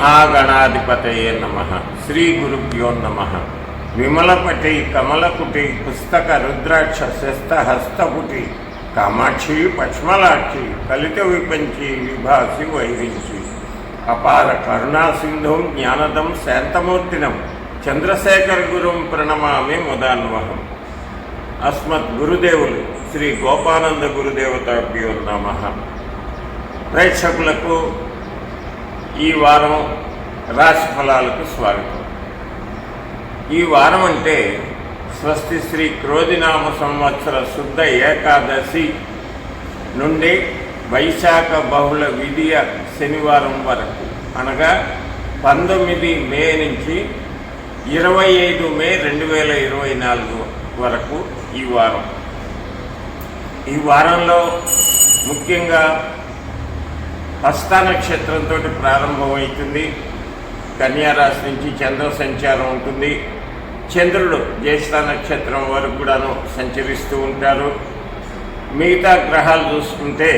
మహాగణాధిపతయే నమః. శ్రీ గురుభ్యో నమః. విమలపటి కమలకుటి పుస్తక రుద్రాక్ష శస్త హస్తపుటి కామాక్షి పక్ష్మలాక్షి కలిత విపంచి విభాసి వైరించి అపార కరుణాసింధుం జ్ఞానదం శాంతమూర్తినం చంద్రశేఖర గురుం ప్రణమామి ముదాన్వహం. అస్మత్ గురుదేవులు శ్రీ గోపానంద గురుదేవతాభ్యో నమః. ప్రేక్షకులకు ఈ వారం రాశి ఫలాలకు స్వాగతం. ఈ వారం అంటే స్వస్తి శ్రీ క్రోధినామ సంవత్సర శుద్ధ ఏకాదశి నుండి వైశాఖ బహుళ విధియ శనివారం వరకు, అనగా 19 మే నుంచి 25 మే 2024 వరకు ఈ వారం. ఈ వారంలో ముఖ్యంగా హస్త నక్షత్రంతో ప్రారంభమవుతుంది. కన్యారాశి నుంచి చంద్ర సంచారం ఉంటుంది. చంద్రుడు జ్యేష్ఠ నక్షత్రం వరకు కూడాను సంచరిస్తూ ఉంటారు. మిగతా గ్రహాలు చూసుకుంటే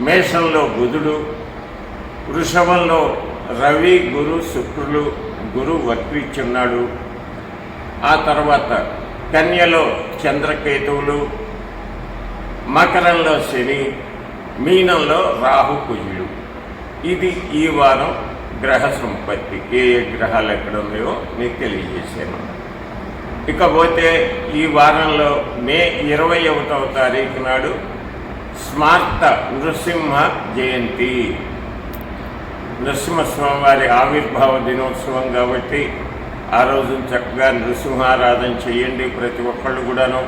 మేషంలో బుధుడు, వృషభంలో రవి, గురు, శుక్రులు. గురు వక్రీచున్నాడు. ఆ తర్వాత కన్యలో చంద్రకేతువులు, మకరంలో శని, మీనంలో రాహు, కుజుడు. ఇది ఈ వారం గ్రహ సంపత్తి. ఏ గ్రహాలు ఎక్కడ ఉన్నాయో మీకు తెలియజేశాను. ఇకపోతే ఈ వారంలో మే 21వ తారీఖు నాడు స్మార్త నృసింహ జయంతి, నృసింహస్వామివారి ఆవిర్భావ దినోత్సవం కాబట్టి ఆ రోజు చక్కగా నృసింహారాధన చేయండి ప్రతి ఒక్కళ్ళు కూడాను.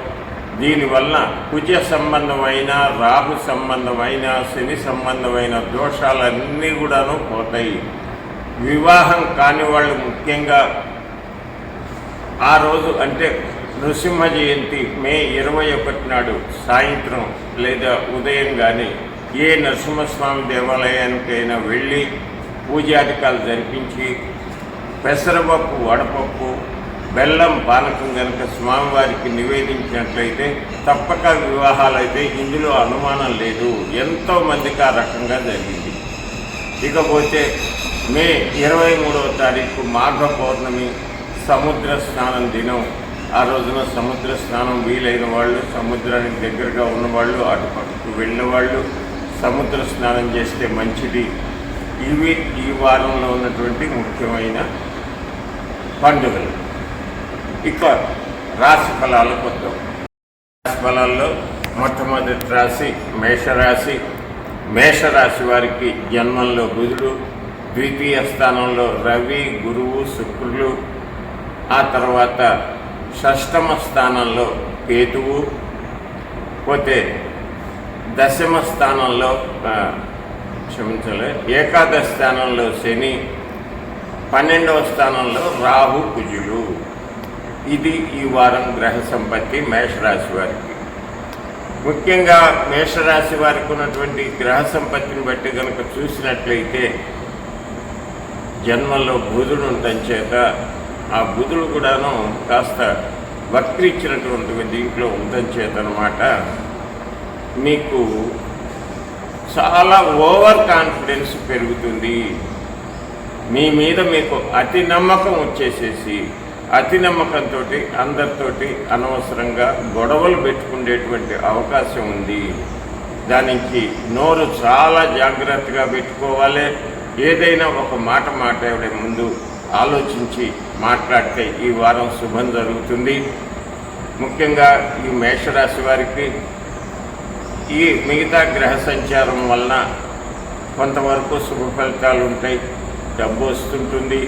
దీనివల్ల కుజ సంబంధమైన, రాహు సంబంధమైన, శని సంబంధమైన దోషాలన్నీ కూడాను పోతాయి. వివాహం కాని వాళ్ళు ముఖ్యంగా ఆ రోజు అంటే నృసింహ జయంతి మే 21 నాడు సాయంత్రం లేదా ఉదయం కానీ ఏ నరసింహస్వామి దేవాలయానికైనా వెళ్ళి పూజాధికాలు జరిపించి పెసరపప్పు, వడపప్పు, బెల్లం పానకం కనుక స్వామివారికి నివేదించినట్లయితే తప్పక వివాహాలైతే ఇందులో అనుమానం లేదు. ఎంతోమందికి ఆ రకంగా జరిగింది. ఇకపోతే మే 23వ తారీఖు మాఘ పౌర్ణమి, సముద్ర స్నానం దినం. ఆ రోజున సముద్ర స్నానం వీలైన వాళ్ళు, సముద్రానికి దగ్గరగా ఉన్నవాళ్ళు, అటుపక్కకు వెళ్ళిన వాళ్ళు సముద్ర స్నానం చేస్తే మంచిది. ఇవి ఈ వారంలో ఉన్నటువంటి ముఖ్యమైన పండుగలు. ఇక రాశి ఫలాలకు వద్దాం. రాశి ఫలాల్లో మొట్టమొదటి రాశి మేషరాశి. మేషరాశి వారికి జన్మంలో బుధుడు, ద్వితీయ స్థానంలో రవి, గురువు, శుక్రులు. ఆ తర్వాత షష్టమ స్థానంలో కేతువు. పోతే దశమ స్థానంలో ఏకాదశ స్థానంలో శని, 12వ స్థానంలో రాహు, కుజులు. ఇది ఈ వారం గ్రహ సంపత్తి మేషరాశి వారికి. ముఖ్యంగా మేషరాశి వారికి ఉన్నటువంటి గ్రహ సంపత్తిని బట్టి కనుక చూసినట్లయితే జన్మల్లో బుధుడు ఉండటం చేత ఆ బుధుడు కూడాను కాస్త వక్రీచ్చినటువంటి దీంట్లో ఉండటం చేత అన్నమాట మీకు చాలా ఓవర్ కాన్ఫిడెన్స్ పెరుగుతుంది. మీ మీద మీకు అతి నమ్మకం వచ్చేసేసి అతి నమ్మకంతో అందరితోటి అనవసరంగా గొడవలు పెట్టుకునేటువంటి అవకాశం ఉంది. దానికి నోరు చాలా జాగ్రత్తగా పెట్టుకోవాలి. ఏదైనా ఒక మాట మాట్లాడే ముందు ఆలోచించి మాట్లాడితే ఈ వారం శుభం జరుగుతుంది. ముఖ్యంగా ఈ మేషరాశి వారికి ఈ మిగతా గ్రహ సంచారం వలన కొంతవరకు శుభ ఫలితాలు ఉంటాయి, డబ్బు వస్తుంటుంది.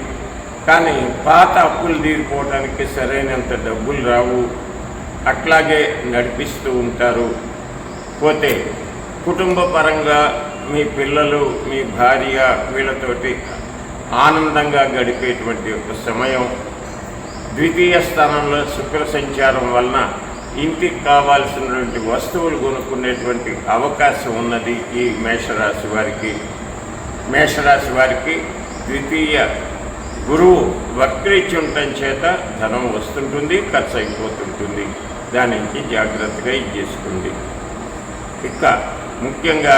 కానీ పాత అప్పులు తీరిపోవడానికి సరైనంత డబ్బులు రావు, అట్లాగే నడిపిస్తూ ఉంటారు. పోతే కుటుంబ పరంగా మీ పిల్లలు, మీ భార్య వీళ్ళతోటి ఆనందంగా గడిపేటువంటి ఒక సమయం. ద్వితీయ స్థానంలో శుక్ర సంచారం వలన ఇంటికి కావాల్సినటువంటి వస్తువులు కొనుక్కునేటువంటి అవకాశం ఉన్నది ఈ మేషరాశి వారికి. మేషరాశి వారికి ద్వితీయ గురువు వక్రీచి ఉండటం చేత ధనం వస్తుంటుంది, ఖర్చు అయిపోతుంటుంది. దాని నుంచి జాగ్రత్తగా ఇది చేసుకోండి. ఇక ముఖ్యంగా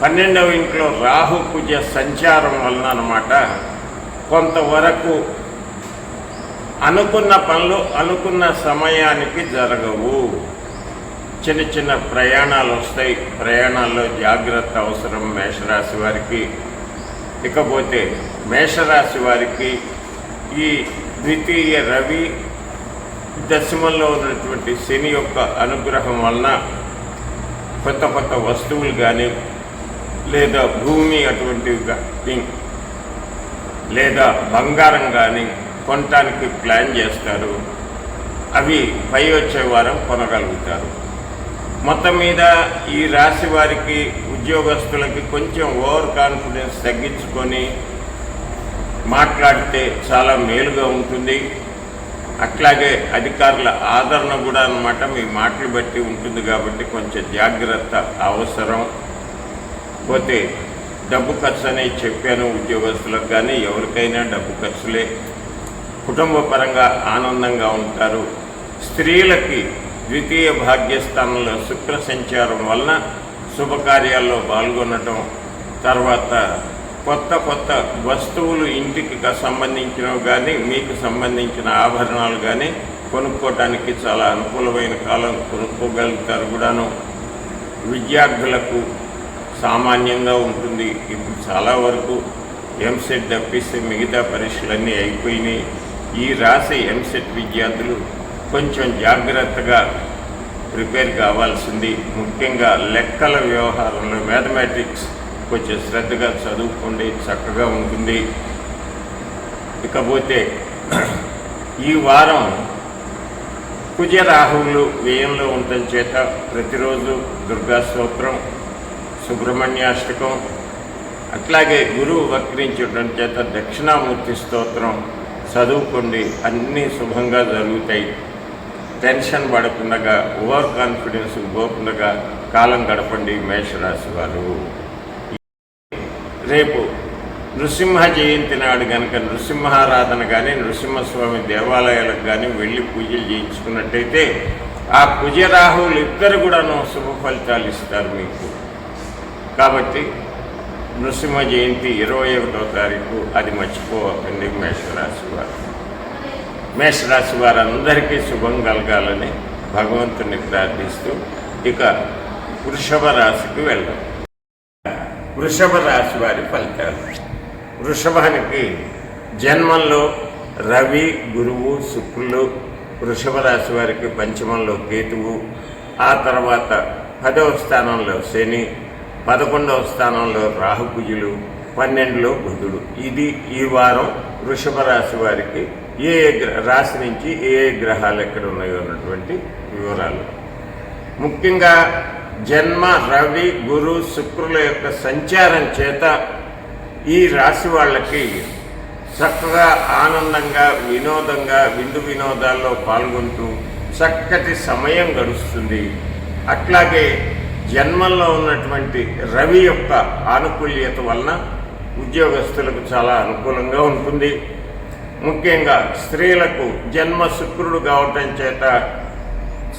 12వ ఇంట్లో రాహు కుజ సంచారం వలన అన్నమాట కొంతవరకు అనుకున్న పనులు అనుకున్న సమయానికి జరగవు. చిన్న చిన్న ప్రయాణాలు వస్తాయి. ప్రయాణాల్లో జాగ్రత్త అవసరం మేషరాశి వారికి. ఇకపోతే మేషరాశి వారికి ఈ ద్వితీయ రవి దశమంలో ఉన్నటువంటి శని యొక్క అనుగ్రహం వలన కొత్త కొత్త వస్తువులు కానీ లేదా భూమి అటువంటివి కానీ లేదా బంగారం కానీ కొనటానికి ప్లాన్ చేస్తారు. అవి పై వచ్చే వారం కొనగలుగుతారు. మొత్తం మీద ఈ రాశి వారికి ఉద్యోగస్తులకి కొంచెం ఓవర్ కాన్ఫిడెన్స్ తగ్గించుకొని మాట్లాడితే చాలా మేలుగా ఉంటుంది. అట్లాగే అధికారుల ఆదరణ కూడా అన్నమాట మీ మాటలు బట్టి ఉంటుంది కాబట్టి కొంచెం జాగ్రత్త అవసరం. పోతే డబ్బు ఖర్చు అనేది చెప్పాను ఉద్యోగస్తులకు కానీ ఎవరికైనా డబ్బు ఖర్చులే. కుటుంబ పరంగా ఆనందంగా ఉంటారు. స్త్రీలకి ద్వితీయ భాగ్యస్థానంలో శుక్ర సంచారం వలన శుభకార్యాల్లో పాల్గొనటం, తర్వాత కొత్త కొత్త వస్తువులు ఇంటికి సంబంధించినవి కానీ మీకు సంబంధించిన ఆభరణాలు కానీ కొనుక్కోవటానికి చాలా అనుకూలమైన కాలం, కొనుక్కోగలుగుతారు కూడాను. విద్యార్థులకు సామాన్యంగా ఉంటుంది. ఇప్పుడు చాలా వరకు ఎంసెట్ తప్పిస్తే మిగతా పరీక్షలన్నీ అయిపోయినాయి. ఈ రాసే ఎంసెట్ విద్యార్థులు కొంచెం జాగ్రత్తగా ప్రిపేర్ కావాల్సింది. ముఖ్యంగా లెక్కల వ్యవహారంలో మ్యాథమెటిక్స్ కొంచెం శ్రద్ధగా చదువుకోండి, చక్కగా ఉంటుంది. ఇకపోతే ఈ వారం కుజ రాహువులు వ్యయంలో ఉండటం చేత ప్రతిరోజు దుర్గా స్తోత్రం, సుబ్రహ్మణ్యాష్టకం, అట్లాగే గురువు వక్రించడం చేత దక్షిణామూర్తి స్తోత్రం చదువుకోండి. అన్నీ శుభంగా జరుగుతాయి. టెన్షన్ పడకుండా ఓవర్ కాన్ఫిడెన్స్ పోకుండా కాలం గడపండి మేషరాశి వారు. రేపు నృసింహ జయంతి నాడు కనుక నృసింహారాధన కానీ నృసింహస్వామి దేవాలయాలకు కానీ వెళ్ళి పూజలు చేయించుకున్నట్టయితే ఆ కుజరాహువులు ఇద్దరు కూడాను శుభ ఫలితాలు ఇస్తారు మీకు. కాబట్టి నృసింహ జయంతి 21వ తారీఖు అది మర్చిపోకండి మేషరాశి వారు. మేషరాశి వారందరికీ శుభం కలగాలని భగవంతుని ప్రార్థిస్తూ ఇక వృషభ రాశికి వెళ్దాం. వృషభ రాశి వారి ఫలితాలు. వృషభానికి జన్మంలో రవి, గురువు, శుక్రులు, వృషభ రాశి వారికి పంచమంలో కేతువు, ఆ తర్వాత 10వ స్థానంలో శని, 11వ స్థానంలో రాహుకుజులు, 12లో బుధుడు. ఇది ఈ వారం వృషభ రాశి వారికి ఏ రాశి నుంచి ఏ గ్రహాలు ఎక్కడ ఉన్నాయో అన్నటువంటి వివరాలు. ముఖ్యంగా జన్మ రవి, గురు, శుక్రుల యొక్క సంచారం చేత ఈ రాశి వాళ్ళకి చక్కగా ఆనందంగా వినోదంగా విందు వినోదాల్లో పాల్గొంటూ చక్కటి సమయం గడుస్తుంది. అట్లాగే జన్మంలో ఉన్నటువంటి రవి యొక్క ఆనుకూల్యత వలన ఉద్యోగస్తులకు చాలా అనుకూలంగా ఉంటుంది. ముఖ్యంగా స్త్రీలకు జన్మ శుక్రుడు కావటం చేత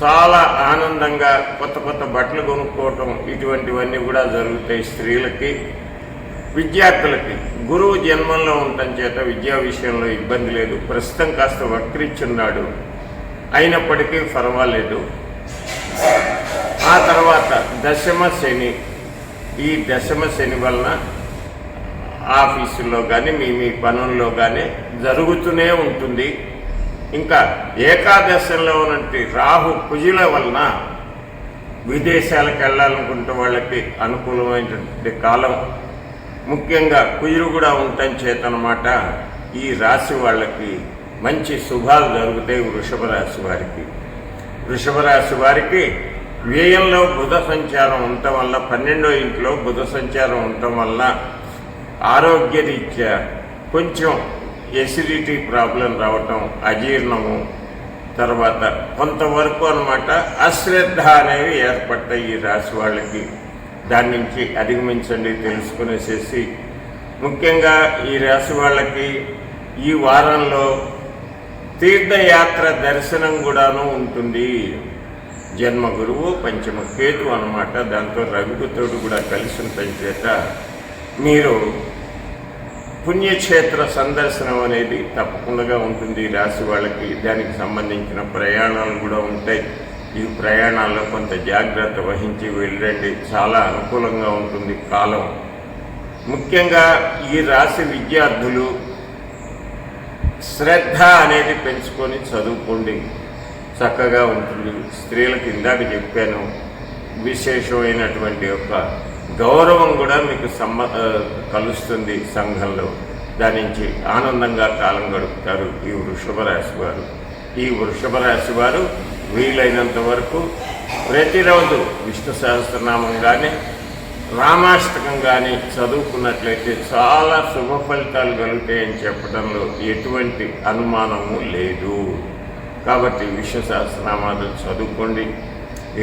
చాలా ఆనందంగా కొత్త కొత్త బట్టలు కొనుక్కోవటం ఇటువంటివన్నీ కూడా జరుగుతాయి స్త్రీలకి. విద్యార్థులకి గురువు జన్మంలో ఉండటం చేత విద్యా విషయంలో ఇబ్బంది లేదు. ప్రస్తుతం కాస్త వక్రించున్నాడు, అయినప్పటికీ పర్వాలేదు. ఆ తర్వాత దశమ శని. ఈ దశమ శని వలన ఆఫీసుల్లో కానీ మీ పనుల్లో కానీ జరుగుతూనే ఉంటుంది. ఇంకా ఏకాదశంలో ఉన్నటువంటి రాహు కుజుల వలన విదేశాలకు వెళ్ళాలనుకుంటే వాళ్ళకి అనుకూలమైనటువంటి కాలం. ముఖ్యంగా కుజుడు కూడా ఉండటం చేతనమాట ఈ రాశి వాళ్ళకి మంచి శుభాలు జరుగుతాయి. వృషభ రాశి వారికి వృషభ రాశి వారికి వ్యయంలో బుధ సంచారం ఉండటం వల్ల 12వ ఇంట్లో బుధ సంచారం ఉండటం వల్ల ఆరోగ్యరీత్యా కొంచెం ఎసిడిటీ ప్రాబ్లం రావటం, అజీర్ణము, తర్వాత కొంతవరకు అన్నమాట అశ్రద్ధ అనేవి ఏర్పడతాయి ఈ రాశి వాళ్ళకి. దాని నుంచి అధిగమించండి తెలుసుకునేసేసి. ముఖ్యంగా ఈ రాశి వాళ్ళకి ఈ వారంలో తీర్థయాత్ర దర్శనం కూడాను ఉంటుంది. జన్మ గురువు పంచమ కేతు అన్నమాట. దాంతో రవితోడు కూడా కలిసి ఉండటం చేత మీరు పుణ్యక్షేత్ర సందర్శనం అనేది తప్పకుండా ఉంటుంది ఈ రాశి వాళ్ళకి. దానికి సంబంధించిన ప్రయాణాలు కూడా ఉంటాయి. ఈ ప్రయాణాల్లో కొంత జాగ్రత్త వహించి వెళ్ళండి, చాలా అనుకూలంగా ఉంటుంది కాలం. ముఖ్యంగా ఈ రాశి విద్యార్థులు శ్రద్ధ అనేది పెంచుకొని చదువుకోండి, చక్కగా ఉంటుంది. స్త్రీలకు ఇందాక చెప్పాను, విశేషమైనటువంటి యొక్క గౌరవం కూడా మీకు కలుస్తుంది సంఘంలో. దాని నుంచి ఆనందంగా కాలం గడుపుతారు ఈ వృషభ రాశి వారు. ఈ వృషభ రాశి వారు వీలైనంత వరకు ప్రతిరోజు విష్ణు సహస్రనామం కానీ రామాష్టకం కానీ చదువుకున్నట్లయితే చాలా శుభ ఫలితాలు కలుగుతాయని చెప్పడంలో ఎటువంటి అనుమానము లేదు. కాబట్టి విష్ణు సహస్రనామాలు చదువుకోండి.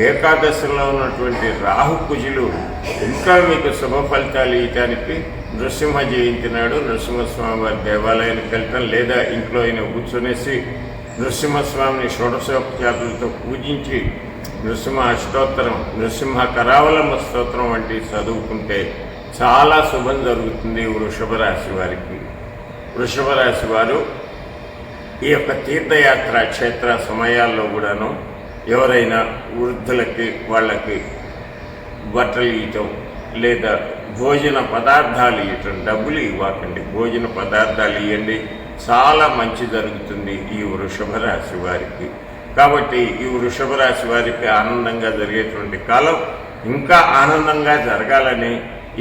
ఏకాదశిలో ఉన్నటువంటి రాహు కుజులు ఇంకా మీకు శుభ ఫలితాలు ఇవ్వటానికి నృసింహ జయంతి నాడు నృసింహస్వామి వారి దేవాలయానికి వెళ్ళటం, లేదా ఇంట్లో అయినా కూర్చొనేసి నృసింహస్వామిని షోడశోపచారాలతో పూజించి నృసింహ అష్టోత్తరం, నృసింహ కరావలంబ స్తోత్రం వంటివి చదువుకుంటే చాలా శుభం జరుగుతుంది వృషభ రాశి వారికి. వృషభ రాశి వారు ఈ యొక్క తీర్థయాత్ర క్షేత్ర సమయాల్లో కూడాను ఎవరైనా వృద్ధులకి వాళ్ళకి బట్టలు ఇవ్వటం, లేదా భోజన పదార్థాలు ఇవ్వటం, డబ్బులు ఇవ్వకండి, భోజన పదార్థాలు ఇవ్వండి, చాలా మంచి జరుగుతుంది ఈ వృషభ రాశి వారికి. కాబట్టి ఈ వృషభ రాశి వారికి ఆనందంగా జరిగేటువంటి కాలం ఇంకా ఆనందంగా జరగాలని,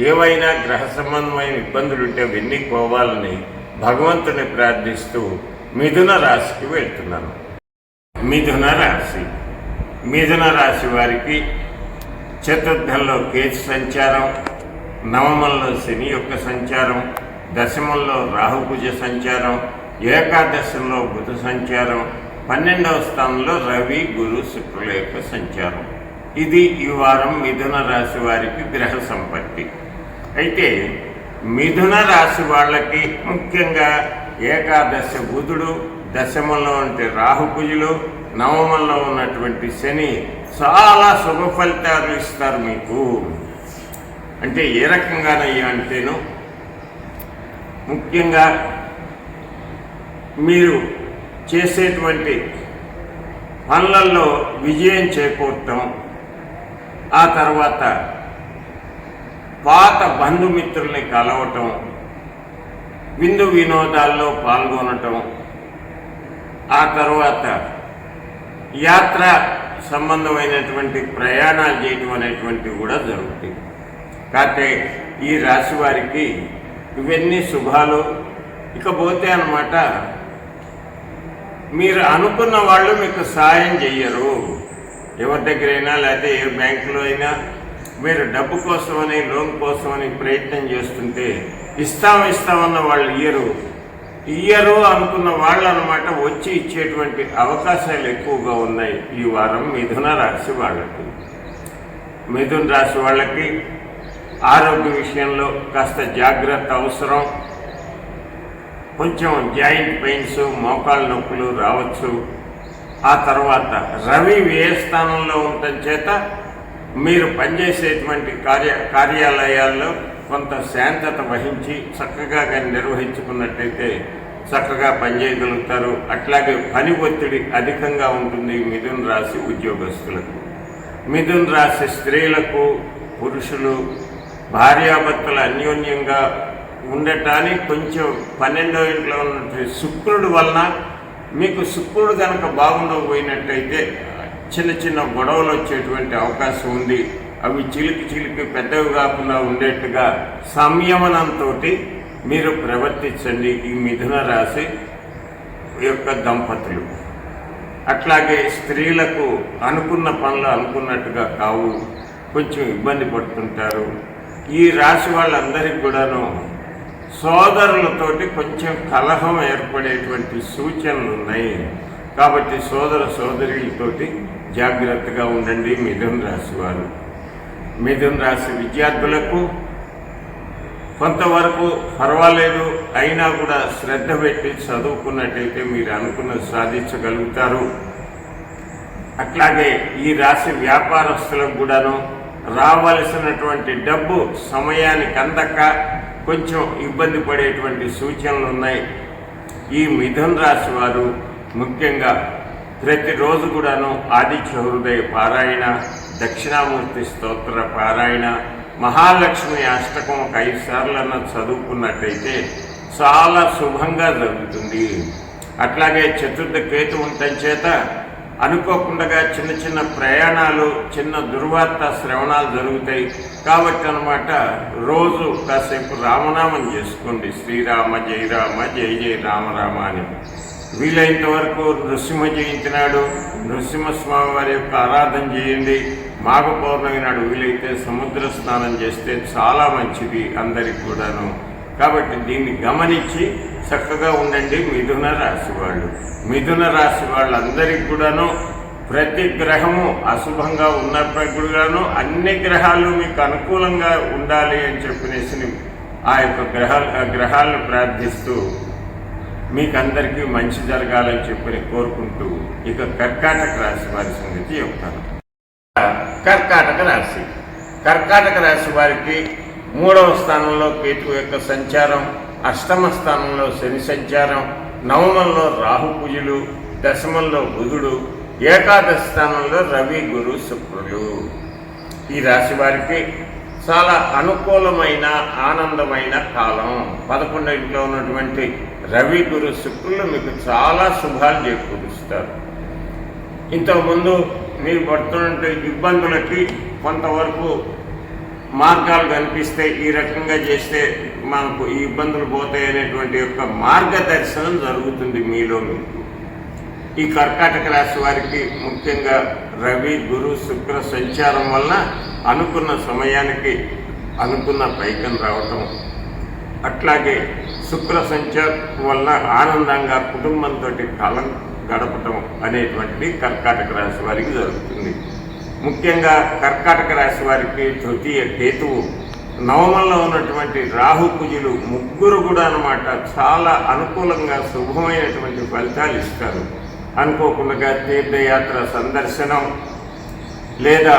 ఏవైనా గ్రహ సంబంధమైన ఇబ్బందులుంటే అవన్నీ పోవాలని భగవంతుని ప్రార్థిస్తూ మిథున రాశికి వెళ్తున్నాను. మిథున రాశి, మిథున రాశి వారికి చతుర్థంలో కేతు సంచారం, నవమంలో శని యొక్క సంచారం, దశమంలో రాహుకుజ సంచారం, ఏకాదశంలో బుధ సంచారం, 12వ స్థానంలో రవి గురు శుక్రుల యొక్క సంచారం. ఇది ఈ వారం మిథున రాశి వారికి గ్రహ సంపత్తి. అయితే మిథున రాశి వాళ్ళకి ముఖ్యంగా ఏకాదశ బుధుడు, దశమంలో ఉంటే రాహుకుజులు, నవమంలో ఉన్నటువంటి శని చాలా శుభ ఫలితాలు ఇస్తారు మీకు. అంటే ఏ రకంగానయ్యా అంటేను, ముఖ్యంగా మీరు చేసేటువంటి పనులలో విజయం చేకూరటం, ఆ తర్వాత పాత బంధుమిత్రుల్ని కలవటం, విందు వినోదాల్లో పాల్గొనటం, ఆ తర్వాత యాత్ర సంబంధమైనటువంటి ప్రయాణాలు చేయటం అనేటువంటివి కూడా జరుగుతాయి. కాకపోతే ఈ రాశి వారికి ఇవన్నీ శుభాలు. ఇకపోతే అన్నమాట, మీరు అనుకున్న వాళ్ళు మీకు సాయం చెయ్యరు. ఎవరి దగ్గరైనా లేకపోతే ఏ బ్యాంకులో అయినా మీరు డబ్బు కోసమని, లోన్ కోసమని ప్రయత్నం చేస్తుంటే ఇస్తామన్న వాళ్ళు ఇయ్యరు అనుకున్న వాళ్ళు అన్నమాట వచ్చి ఇచ్చేటువంటి అవకాశాలు ఎక్కువగా ఉన్నాయి ఈ వారం మిథున రాశి వాళ్ళకి. మిథున రాశి వాళ్ళకి ఆరోగ్య విషయంలో కాస్త జాగ్రత్త అవసరం. కొంచెం జాయింట్ పెయిన్స్, మోకాళ్ళ నొప్పులు రావచ్చు. ఆ తర్వాత రవి వ్యయ స్థానంలో ఉండటం చేత మీరు పనిచేసేటువంటి కార్యాలయాల్లో కొంత శాంతత వహించి చక్కగా కానీ నిర్వహించుకున్నట్టయితే చక్కగా పనిచేయగలుగుతారు. అట్లాగే పని ఒత్తిడి అధికంగా ఉంటుంది మిథున రాశి ఉద్యోగస్తులకు. మిథున రాశి స్త్రీలకు, పురుషులు భార్యాభర్తలు అన్యోన్యంగా ఉండటానికి కొంచెం 12వ ఇంట్లో ఉన్నటువంటి శుక్రుడు వలన మీకు శుక్రుడు కనుక బాగుండకపోయినట్టయితే చిన్న చిన్న గొడవలు వచ్చేటువంటి అవకాశం ఉంది. అవి చిలికి పెద్దవి కాకుండా ఉండేట్టుగా సంయమనంతో మీరు ప్రవర్తించండి ఈ మిథున రాశి యొక్క దంపతులు. అట్లాగే స్త్రీలకు అనుకున్న పనులు అనుకున్నట్టుగా కావు, కొంచెం ఇబ్బంది పడుతుంటారు. ఈ రాశి వాళ్ళందరికీ కూడాను సోదరులతోటి కొంచెం కలహం ఏర్పడేటువంటి సూచనలు ఉన్నాయి. కాబట్టి సోదరులతోటి జాగ్రత్తగా ఉండండి మిథున రాశి వారు. మిథున రాశి విద్యార్థులకు కొంతవరకు పర్వాలేదు, అయినా కూడా శ్రద్ధ పెట్టి చదువుకున్నట్టయితే మీరు అనుకున్నది సాధించగలుగుతారు. అట్లాగే ఈ రాశి వ్యాపారస్తులకు కూడాను రావలసినటువంటి డబ్బు సమయానికి అందక కొంచెం ఇబ్బంది పడేటువంటి సూచనలు ఉన్నాయి. ఈ మిథున రాశి వారు ముఖ్యంగా ప్రతిరోజు కూడాను ఆదిత్య హృదయ పారాయణ, దక్షిణామూర్తి స్తోత్ర పారాయణ, మహాలక్ష్మి అష్టకం ఒక 5 సార్లన్నా చదువుకున్నట్టయితే చాలా శుభంగా జరుగుతుంది. అట్లాగే చతుర్థ కేతు ఉండటం చేత అనుకోకుండా చిన్న చిన్న ప్రయాణాలు, చిన్న దుర్వార్త శ్రవణాలు జరుగుతాయి. కాబట్టి అన్నమాట రోజు కాసేపు రామనామం చేసుకోండి. శ్రీరామ జయ రామ, జయ జయ రామ రామ అని. వీలైనంత వరకు నృసింహ జయంతి నాడు నృసింహస్వామి వారి యొక్క ఆరాధన చేయండి. మాఘ పౌర్ణమి నాడు వీలైతే సముద్ర స్నానం చేస్తే చాలా మంచిది అందరికి కూడాను. కాబట్టి దీన్ని గమనించి చక్కగా ఉండండి మిథున రాశి వాళ్ళు. మిథున రాశి వాళ్ళందరికీ కూడాను ప్రతి గ్రహము అశుభంగా ఉన్నప్పటికీ కూడాను అన్ని గ్రహాలు మీకు అనుకూలంగా ఉండాలి అని చెప్పినేసి ఆ యొక్క గ్రహాలను ప్రార్థిస్తూ మీకందరికీ మంచి జరగాలని చెప్పి కోరుకుంటూ ఇక కర్కాటక రాశి వారి సంగతి చెప్తాను. కర్కాటక రాశి వారికి 3వ స్థానంలో కేతు యొక్క సంచారం, అష్టమ స్థానంలో శని సంచారం, నవమంలో రాహు కుజులు, దశమంలో బుధుడు, ఏకాదశ స్థానంలో రవి గురు శుక్రులు. ఈ రాశి వారికి చాలా అనుకూలమైన ఆనందమైన కాలం. 11వ ఇంట్లో ఉన్నటువంటి రవి గురు శుక్రులు మీకు చాలా శుభాలు చేకూరుస్తారు. ఇంతకుముందు మీరు పడుతున్న ఇబ్బందులకి కొంతవరకు మార్గాలు కనిపిస్తే ఈ రకంగా చేస్తే మనకు ఈ ఇబ్బందులు పోతాయి అనేటువంటి యొక్క మార్గదర్శనం జరుగుతుంది మీలో మీకు. ఈ కర్కాటక రాశి వారికి ముఖ్యంగా రవి గురు శుక్ర సంచారం వలన అనుకున్న సమయానికి అనుకున్న పైకం రావటం, అట్లాగే శుక్ర సంచారం వలన ఆనందంగా కుటుంబంతో కాలం గడపటం అనేటువంటిది కర్కాటక రాశి వారికి జరుగుతుంది. ముఖ్యంగా కర్కాటక రాశి వారికి తృతీయ కేతువు, నవమంలో ఉన్నటువంటి రాహు కుజులు ముగ్గురు కూడా అన్నమాట చాలా అనుకూలంగా శుభమైనటువంటి ఫలితాలు ఇస్తారు. అనుకోకుండా తీర్థయాత్ర సందర్శనం లేదా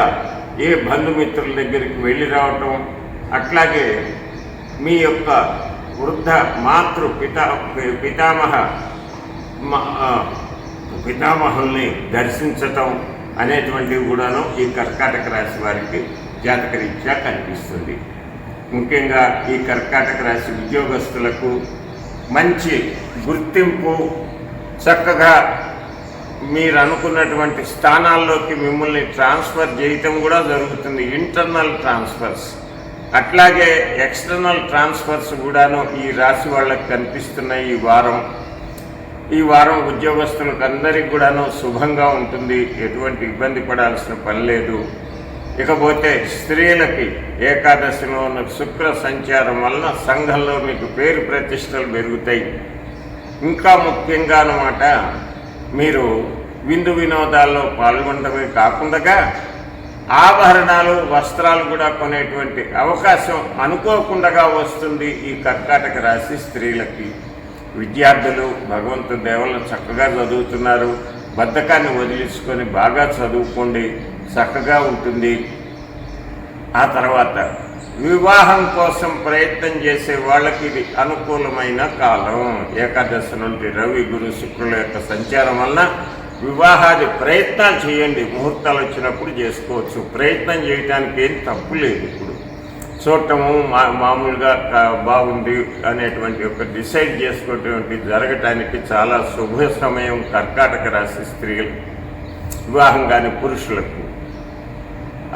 ఏ బంధుమిత్రుల దగ్గరికి వెళ్ళి రావటం, అట్లాగే మీ యొక్క వృద్ధ మాతృ పితామహుల్ని దర్శించటం అనేటువంటివి కూడాను ఈ కర్కాటక రాశి వారికి జాతకరీత్యా కనిపిస్తుంది. ముఖ్యంగా ఈ కర్కాటక రాశి ఉద్యోగస్తులకు మంచి గుర్తింపు, చక్కగా మీరు అనుకున్నటువంటి స్థానాల్లోకి మిమ్మల్ని ట్రాన్స్ఫర్ చేయటం కూడా జరుగుతుంది. ఇంటర్నల్ ట్రాన్స్ఫర్స్, అట్లాగే ఎక్స్టర్నల్ ట్రాన్స్ఫర్స్ కూడాను ఈ రాశి వాళ్ళకి కనిపిస్తున్నాయి. ఈ వారం ఉద్యోగస్తులకు అందరికీ కూడాను శుభంగా ఉంటుంది. ఎటువంటి ఇబ్బంది పడాల్సిన పని లేదు. ఇకపోతే స్త్రీలకి ఏకాదశిలో ఉన్న శుక్ర సంచారం వలన సంఘంలో మీకు పేరు ప్రతిష్టలు పెరుగుతాయి. ఇంకా ముఖ్యంగా అన్నమాట మీరు విందు వినోదాల్లో పాల్గొనడమే కాకుండా ఆభరణాలు, వస్త్రాలు కూడా కొనేటువంటి అవకాశం అనుకోకుండా వస్తుంది ఈ కర్కాటక రాశి స్త్రీలకి. విద్యార్థులు భగవంతుడి దేవలను చక్కగా చదువుతున్నారు. బద్ధకాన్ని వదిలించుకొని బాగా చదువుకోండి, చక్కగా ఉంటుంది. ఆ తర్వాత వివాహం కోసం ప్రయత్నం చేసే వాళ్ళకి ఇది అనుకూలమైన కాలం. ఏకాదశి నుండి రవి గురు శుక్రుల యొక్క సంచారం వలన వివాహాది ప్రయత్నాలు చేయండి. ముహూర్తాలు వచ్చినప్పుడు చేసుకోవచ్చు. ప్రయత్నం చేయడానికి ఏం తప్పు లేదు. ఇప్పుడు చూడటము మామూలుగా బాగుంది అనేటువంటి ఒక డిసైడ్ చేసుకోవటువంటి జరగటానికి చాలా శుభ సమయం కర్కాటక రాశి స్త్రీలు వివాహం కాని పురుషులకు.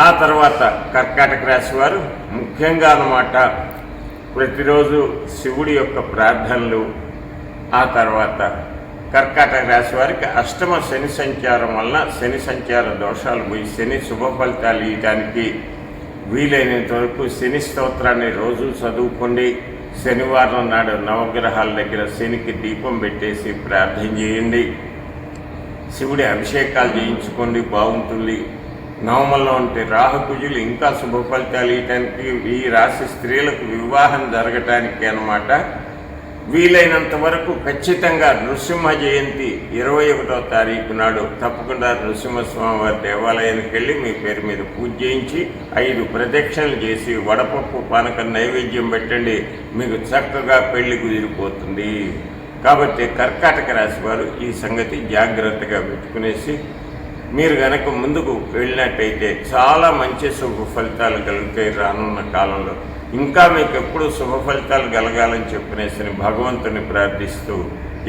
ఆ తర్వాత కర్కాటక రాశి వారు ముఖ్యంగా అన్నమాట ప్రతిరోజు శివుడి యొక్క ప్రార్థనలు. ఆ తర్వాత కర్కాటక రాశి వారికి అష్టమ శని సంచారం వలన శని సంచార దోషాలు పోయి శని శుభ ఫలితాలు ఇవ్వడానికి వీలైనంత వరకు శని స్తోత్రాన్ని రోజు చదువుకోండి. శనివారం నాడు నవగ్రహాల దగ్గర శనికి దీపం పెట్టేసి ప్రార్థన చేయండి. శివుడి అభిషేకాలు చేయించుకోండి, బాగుంటుంది. నవమంలో ఉంటే రాహుకుజులు ఇంకా శుభ ఫలితాలు ఇవ్వటానికి, ఈ రాశి స్త్రీలకు వివాహం జరగటానికి అన్నమాట వీలైనంత వరకు ఖచ్చితంగా నృసింహ జయంతి 21వ తారీఖు నాడు తప్పకుండా నృసింహస్వామి వారి దేవాలయానికి వెళ్ళి మీ పేరు మీద పూజ చేయించి 5 ప్రదక్షిణలు చేసి వడపప్పు పానకం నైవేద్యం పెట్టండి. మీకు చక్కగా పెళ్లి కుదిరిపోతుంది. కాబట్టి కర్కాటక రాశి వారు ఈ సంగతి జాగ్రత్తగా పెట్టుకునేసి మీరు గనక ముందుకు వెళ్ళినట్టయితే చాలా మంచి శుభ ఫలితాలు కలుగుతాయి. రానున్న కాలంలో ఇంకా మీకు ఎప్పుడు శుభ ఫలితాలు కలగాలని చెప్పినేసి భగవంతుని ప్రార్థిస్తూ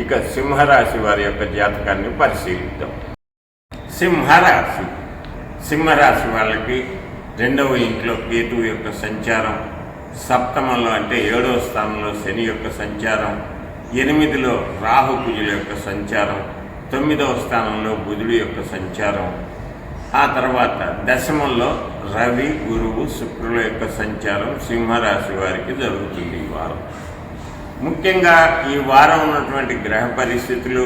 ఇక సింహరాశి వారి యొక్క జాతకాన్ని పరిశీలిద్దాం. సింహరాశి వాళ్ళకి 2వ ఇంట్లో కేతువు యొక్క సంచారం, సప్తమంలో అంటే 7వ స్థానంలో శని యొక్క సంచారం, 8లో రాహు కుజుల యొక్క సంచారం, 9వ స్థానంలో బుధుడి యొక్క సంచారం, ఆ తర్వాత దశమంలో రవి గురువు శుక్రుల యొక్క సంచారం సింహరాశి వారికి జరుగుతుంది. ఈ వారం ముఖ్యంగా ఈ వారం ఉన్నటువంటి గ్రహ పరిస్థితులు,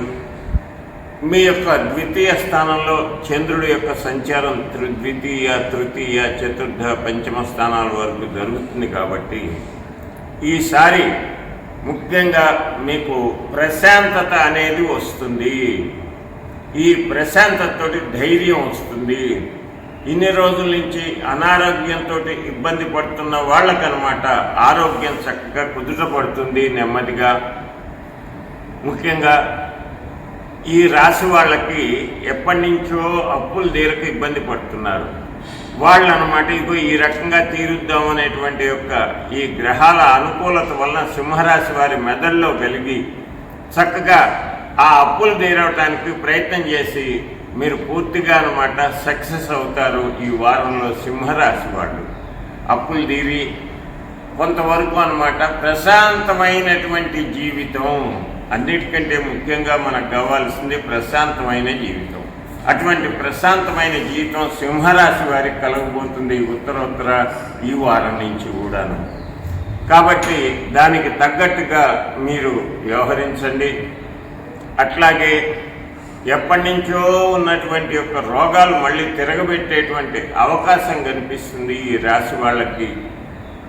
మీ యొక్క ద్వితీయ స్థానంలో చంద్రుడి యొక్క సంచారం ద్వితీయ, తృతీయ, చతుర్థ, పంచమ స్థానాల వరకు జరుగుతుంది. కాబట్టి ఈసారి ముఖ్యంగా మీకు ప్రశాంతత అనేది వస్తుంది. ఈ ప్రశాంతతతోటి ధైర్యం వస్తుంది. ఇన్ని రోజుల నుంచి అనారోగ్యంతో ఇబ్బంది పడుతున్న వాళ్ళకనమాట ఆరోగ్యం చక్కగా కుదుటపడుతుంది నెమ్మదిగా. ముఖ్యంగా ఈ రాశి వాళ్ళకి ఎప్పటి నుంచో అప్పులు తీరక ఇబ్బంది పడుతున్నారు వాళ్ళు అనమాట. ఇగో ఈ రకంగా తీరుద్దామనేటువంటి యొక్క ఈ గ్రహాల అనుకూలత వలన సింహరాశి వారి మెదడులో కలిగి చక్కగా ఆ అప్పులు తీరవటానికి ప్రయత్నం చేసి మీరు పూర్తిగా అనమాట సక్సెస్ అవుతారు. ఈ వారంలో సింహరాశి వాళ్ళు అప్పులు తీరి కొంతవరకు అనమాట ప్రశాంతమైనటువంటి జీవితం, అన్నిటికంటే ముఖ్యంగా మనకు కావాల్సింది ప్రశాంతమైన జీవితం. అటువంటి ప్రశాంతమైన జీవితం సింహరాశి వారికి కలగబోతుంది ఉత్తరోత్తర ఈ వారం నుంచి కూడాను. కాబట్టి దానికి తగ్గట్టుగా మీరు వ్యవహరించండి. అట్లాగే ఎప్పటి నుంచో ఉన్నటువంటి యొక్క రోగాలు మళ్ళీ తిరగబెట్టేటువంటి అవకాశం కనిపిస్తుంది ఈ రాశి వాళ్ళకి.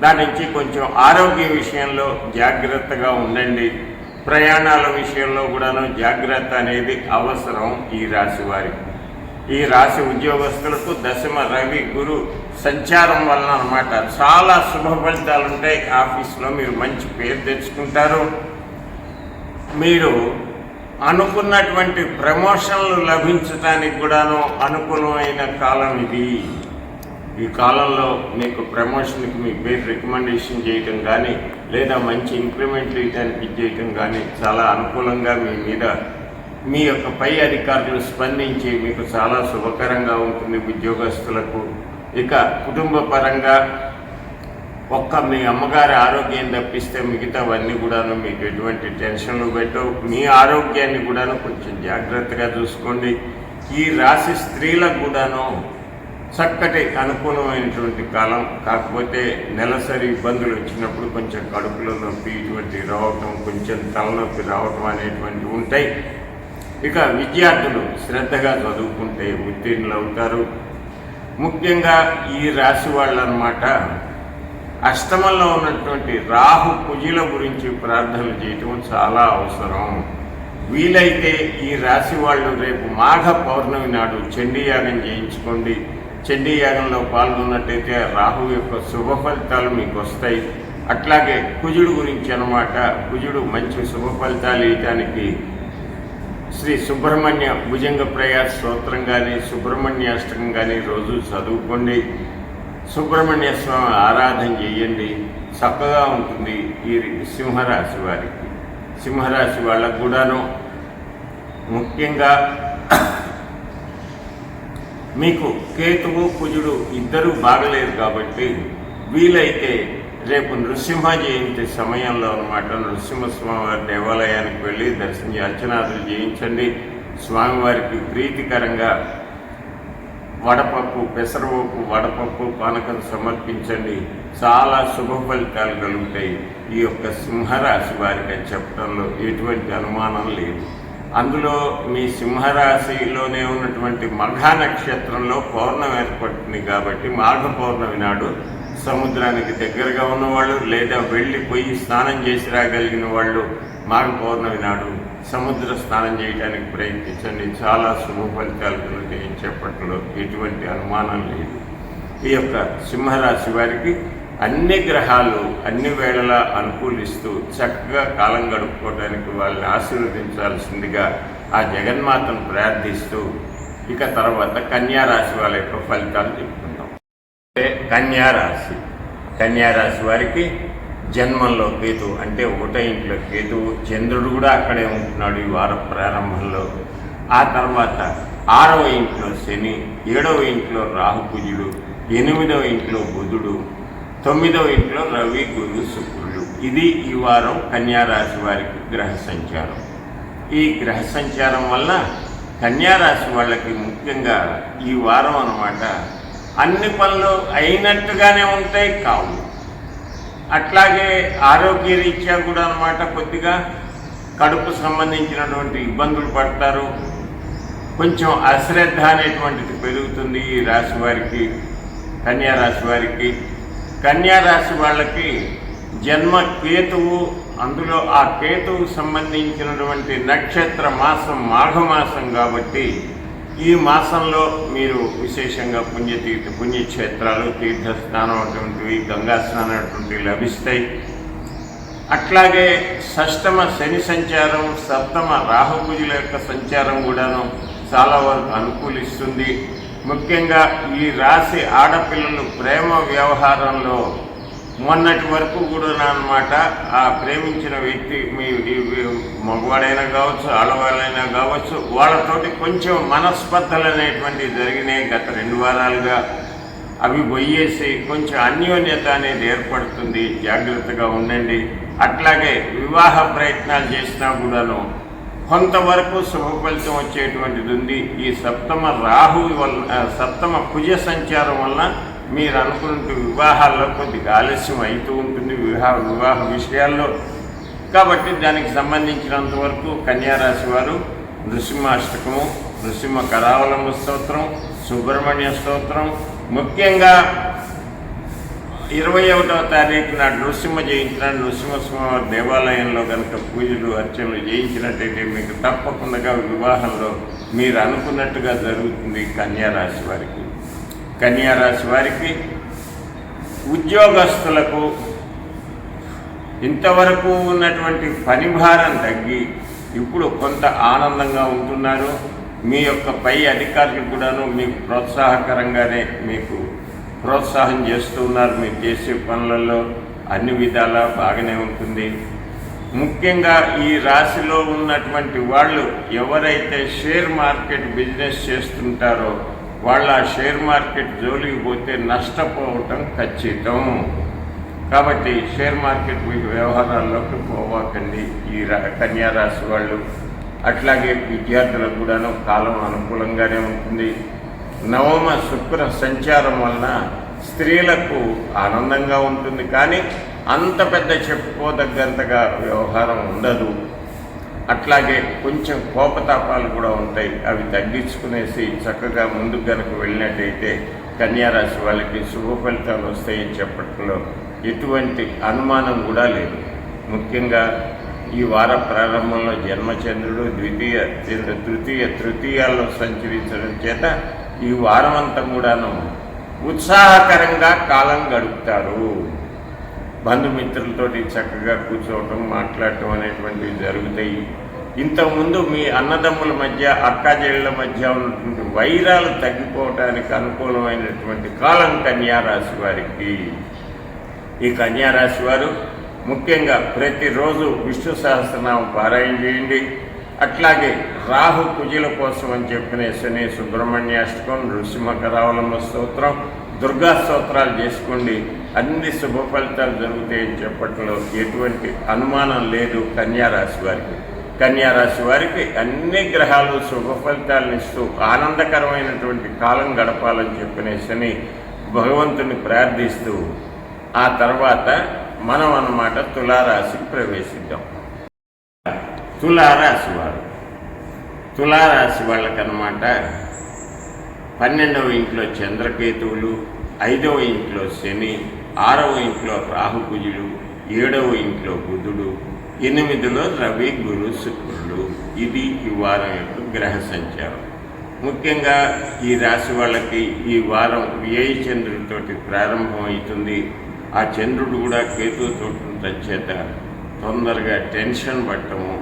దాని నుంచి కొంచెం ఆరోగ్య విషయంలో జాగ్రత్తగా ఉండండి. ప్రయాణాల విషయంలో కూడాను జాగ్రత్త అనేది అవసరం ఈ రాశి వారికి. ఈ రాశి ఉద్యోగస్తులకు దశమ రవి గురు సంచారం వలన అన్నమాట చాలా శుభ ఫలితాలు ఉంటాయి. ఆఫీస్లో మీరు మంచి పేరు తెచ్చుకుంటారు. మీరు అనుకున్నటువంటి ప్రమోషన్లు లభించడానికి కూడాను అనుకూలమైన కాలం ఇది. ఈ కాలంలో మీకు ప్రమోషన్కి మీ పేరు రికమెండేషన్ చేయటం కానీ లేదా మంచి ఇంక్రిమెంట్లు ఇవ్వడానికి చేయటం కానీ చాలా అనుకూలంగా మీ మీద మీ యొక్క పై అధికారులు స్పందించి మీకు చాలా శుభకరంగా ఉంటుంది ఉద్యోగస్తులకు. ఇక కుటుంబ పరంగా ఒక్క మీ అమ్మగారి ఆరోగ్యం తప్పిస్తే మిగతావన్నీ కూడాను మీకు ఎటువంటి టెన్షన్లు పెట్టవు. మీ ఆరోగ్యాన్ని కూడాను కొంచెం జాగ్రత్తగా చూసుకోండి. ఈ రాశి స్త్రీలకు కూడాను చక్కటి అనుకూలమైనటువంటి కాలం. కాకపోతే నెలసరి ఇబ్బందులు వచ్చినప్పుడు కొంచెం కడుపులో నొప్పి ఇటువంటి రావటం, కొంచెం తలనొప్పి రావటం అనేటువంటివి ఉంటాయి. ఇక విద్యార్థులు శ్రద్ధగా చదువుకుంటే ఉత్తీర్ణులు అవుతారు. ముఖ్యంగా ఈ రాశి వాళ్ళు అన్నమాట అష్టమంలో ఉన్నటువంటి రాహు కుజుల గురించి ప్రార్థనలు చేయటం చాలా అవసరం. వీలైతే ఈ రాశి వాళ్ళు రేపు మాఘ పౌర్ణమి నాడు చండీయాగం చేయించుకోండి. చండీయాగంలో పాల్గొన్నట్టయితే రాహు యొక్క శుభ ఫలితాలు మీకు వస్తాయి. అట్లాగే కుజుడు గురించి అన్నమాట, కుజుడు మంచి శుభ ఫలితాలు ఇవ్వటానికి శ్రీ సుబ్రహ్మణ్య భుజంగ ప్రయాస స్తోత్రం కానీ సుబ్రహ్మణ్యాష్టకం కానీ రోజు చదువుకోండి. సుబ్రహ్మణ్య స్వామి ఆరాధన చేయండి, చక్కగా ఉంటుంది ఈ సింహరాశి వారికి. సింహరాశి వాళ్ళకు కూడాను ముఖ్యంగా మీకు కేతువు కుజుడు ఇద్దరూ బాగలేరు. కాబట్టి వీలైతే రేపు నృసింహ జయంతి సమయంలో అన్నమాట నృసింహస్వామి వారి దేవాలయానికి వెళ్ళి దర్శించి అర్చనాదులు చేయించండి. స్వామివారికి ప్రీతికరంగా వడపప్పు, పెసరపప్పు, వడపప్పు, పానకం సమర్పించండి. చాలా శుభ ఫలితాలు కలుగుతాయి ఈ యొక్క సింహరాశి వారికి అని చెప్పడంలో ఎటువంటి అనుమానం లేదు. అందులో మీ సింహరాశిలోనే ఉన్నటువంటి మఘ నక్షత్రంలో పౌర్ణమి ఏర్పడుతుంది. కాబట్టి మాఘ పౌర్ణమి నాడు సముద్రానికి దగ్గరగా ఉన్నవాళ్ళు లేదా వెళ్ళిపోయి స్నానం చేసి రాగలిగిన వాళ్ళు మాఘ పౌర్ణమి నాడు సముద్ర స్నానం చేయడానికి ప్రయత్నించండి. చాలా శుభ ఫలితాలు కలుగుతాయని చెప్పట్లో ఎటువంటి అనుమానం లేదు. ఈ యొక్క సింహరాశి వారికి అన్ని గ్రహాలు అన్ని వేళలా అనుకూలిస్తూ చక్కగా కాలం గడుపుకోవడానికి వాళ్ళని ఆశీర్వదించాల్సిందిగా ఆ జగన్మాతను ప్రార్థిస్తూ ఇక తర్వాత కన్యారాశి వాళ్ళ యొక్క ఫలితాలు చెప్పుకుందాం. కన్యారాశి కన్యారాశి వారికి జన్మంలో కేతు అంటే ఒకటో ఇంట్లో కేతువు, చంద్రుడు కూడా అక్కడే ఉంటున్నాడు ఈ వార ప్రారంభంలో. ఆ తర్వాత 6వ ఇంట్లో శని, 7వ ఇంట్లో రాహుకుజుడు, 8వ ఇంట్లో బుధుడు, 9వ ఇంట్లో రవి, గురు, శుక్రుడు. ఇది ఈ వారం కన్యారాశి వారికి గ్రహ సంచారం. ఈ గ్రహ సంచారం వల్ల కన్యారాశి వాళ్ళకి ముఖ్యంగా ఈ వారం అన్నమాట అన్ని పనులు అయినట్టుగానే ఉంటాయి, కావు. అట్లాగే ఆరోగ్యరీత్యా కూడా అన్నమాట కొద్దిగా కడుపు సంబంధించినటువంటి ఇబ్బందులు పడతారు. కొంచెం అశ్రద్ధ అనేటువంటిది పెరుగుతుంది ఈ రాశి వారికి, కన్యారాశి వారికి. కన్యారాశి వాళ్ళకి జన్మ కేతువు, అందులో ఆ కేతువు సంబంధించినటువంటి నక్షత్ర మాసం మాఘమాసం కాబట్టి ఈ మాసంలో మీరు విశేషంగా పుణ్యక్షేత్రాలు, తీర్థస్నానం అటువంటివి, గంగా స్నానం అటువంటివి లభిస్తాయి. అట్లాగే షష్టమ శని సంచారం, సప్తమ రాహుకుజుల యొక్క సంచారం కూడాను చాలా వరకు అనుకూలిస్తుంది. ముఖ్యంగా ఈ రాశి ఆడపిల్లలు ప్రేమ వ్యవహారంలో మొన్నటి వరకు కూడా అన్నమాట ఆ ప్రేమించిన వ్యక్తి మీ మగవాడైనా కావచ్చు, ఆడవాళ్ళైనా కావచ్చు, వాళ్ళతోటి కొంచెం మనస్పర్ధలు అనేటువంటివి జరిగినాయి గత 2 వారాలుగా. అవి పోయేసి కొంచెం అన్యోన్యత అనేది ఏర్పడుతుంది, జాగ్రత్తగా ఉండండి. అట్లాగే వివాహ ప్రయత్నాలు చేసినా కూడాను కొంతవరకు శుభ ఫలితం వచ్చేటువంటిది ఉంది. ఈ సప్తమ రాహు వల్ల, సప్తమ కుజ సంచారం వల్ల మీరు అనుకున్న వివాహాల్లో కొద్దిగా ఆలస్యం అవుతూ ఉంటుంది వివాహ విషయాల్లో. కాబట్టి దానికి సంబంధించినంత వరకు కన్యారాశి వారు నృసింహాష్టకము, నృసింహ కరావలంబ స్తోత్రం, సుబ్రహ్మణ్య స్తోత్రం, ముఖ్యంగా 21వ తారీఖు నాడు నృసింహ జయంతి నాడు నృసింహస్వామి దేవాలయంలో కనుక పూజలు అర్చనలు చేయించినట్టయితే మీకు తప్పకుండా వివాహంలో మీరు అనుకున్నట్టుగా జరుగుతుంది. కన్యారాశి వారికి, కన్యారాశి వారికి ఉద్యోగస్తులకు ఇంతవరకు ఉన్నటువంటి పని భారం తగ్గి ఇప్పుడు కొంత ఆనందంగా ఉంటున్నారు. మీ యొక్క పై అధికారులు కూడాను మీకు ప్రోత్సాహకరంగానే మీకు ప్రోత్సాహం చేస్తూ ఉన్నారు. మీరు చేసే పనులలో అన్ని విధాలా బాగానే ఉంటుంది. ముఖ్యంగా ఈ రాశిలో ఉన్నటువంటి వాళ్ళు ఎవరైతే షేర్ మార్కెట్ బిజినెస్ చేస్తుంటారో వాళ్ళ షేర్ మార్కెట్ జోలికి పోతే నష్టపోవటం ఖచ్చితం. కాబట్టి షేర్ మార్కెట్ వ్యవహారాల్లోకి పోవాకండి ఈ కన్యారాశి వాళ్ళు. అట్లాగే విద్యార్థులకు కూడాను కాలం అనుకూలంగానే ఉంటుంది. నవమ శుక్ర సంచారం వలన స్త్రీలకు ఆనందంగా ఉంటుంది, కానీ అంత పెద్ద చెప్పుకోదగ్గంతగా వ్యవహారం ఉండదు. అట్లాగే కొంచెం కోపతాపాలు కూడా ఉంటాయి, అవి తగ్గించుకునేసి చక్కగా ముందుకు కనుక వెళ్ళినట్టయితే కన్యారాశి వాళ్ళకి శుభ ఫలితాలు వస్తాయని చెప్పడంలో ఎటువంటి అనుమానం కూడా లేదు. ముఖ్యంగా ఈ వార ప్రారంభంలో జన్మచంద్రుడు తృతీయాల్లో సంచరించడం చేత ఈ వారమంతా కూడాను ఉత్సాహకరంగా కాలం గడుపుతారు. బంధుమిత్రులతోటి చక్కగా కూర్చోవటం, మాట్లాడటం అనేటువంటివి జరుగుతాయి. ఇంతకుముందు మీ అన్నదమ్ముల మధ్య, అక్కాచెల్లెళ్ళ మధ్య ఉన్నటువంటి వైరాలు తగ్గిపోవటానికి అనుకూలమైనటువంటి కాలం కన్యారాశి వారికి. ఈ కన్యారాశి వారు ముఖ్యంగా ప్రతిరోజు విష్ణు సహస్రనామం పారాయణ చేయండి. అట్లాగే రాహు కుజుల కోసం అని చెప్పిన శని సుబ్రహ్మణ్యాష్టకం, నృసింహ కరావలంబ స్తోత్రం, దుర్గా స్తోత్రాలు చేసుకోండి. అన్ని శుభ ఫలితాలు జరుగుతాయని చెప్పడంలో ఎటువంటి అనుమానం లేదు. కన్యారాశి వారికి, కన్యారాశి వారికి అన్ని గ్రహాలు శుభ ఫలితాలను ఇస్తూ ఆనందకరమైనటువంటి కాలం గడపాలని చెప్పినేసని భగవంతుని ప్రార్థిస్తూ ఆ తర్వాత మనం అన్నమాట తులారాశికి ప్రవేశిద్దాం. తులారాశి వారు, తులారాశి వాళ్ళకన్నమాట 12వ ఇంట్లో చంద్రకేతువులు, 5వ ఇంట్లో శని, 6వ ఇంట్లో రాహు కుజుడు, 7వ ఇంట్లో బుధుడు, 8లో రవి గురు శుక్రులు. ఇది ఈ వారం యొక్క గ్రహ సంచారం. ముఖ్యంగా ఈ రాశి వాళ్ళకి ఈ వారం వ్యయ చంద్రుడితోటి ప్రారంభమవుతుంది. ఆ చంద్రుడు కూడా కేతువుతో చేత తొందరగా టెన్షన్ పట్టము,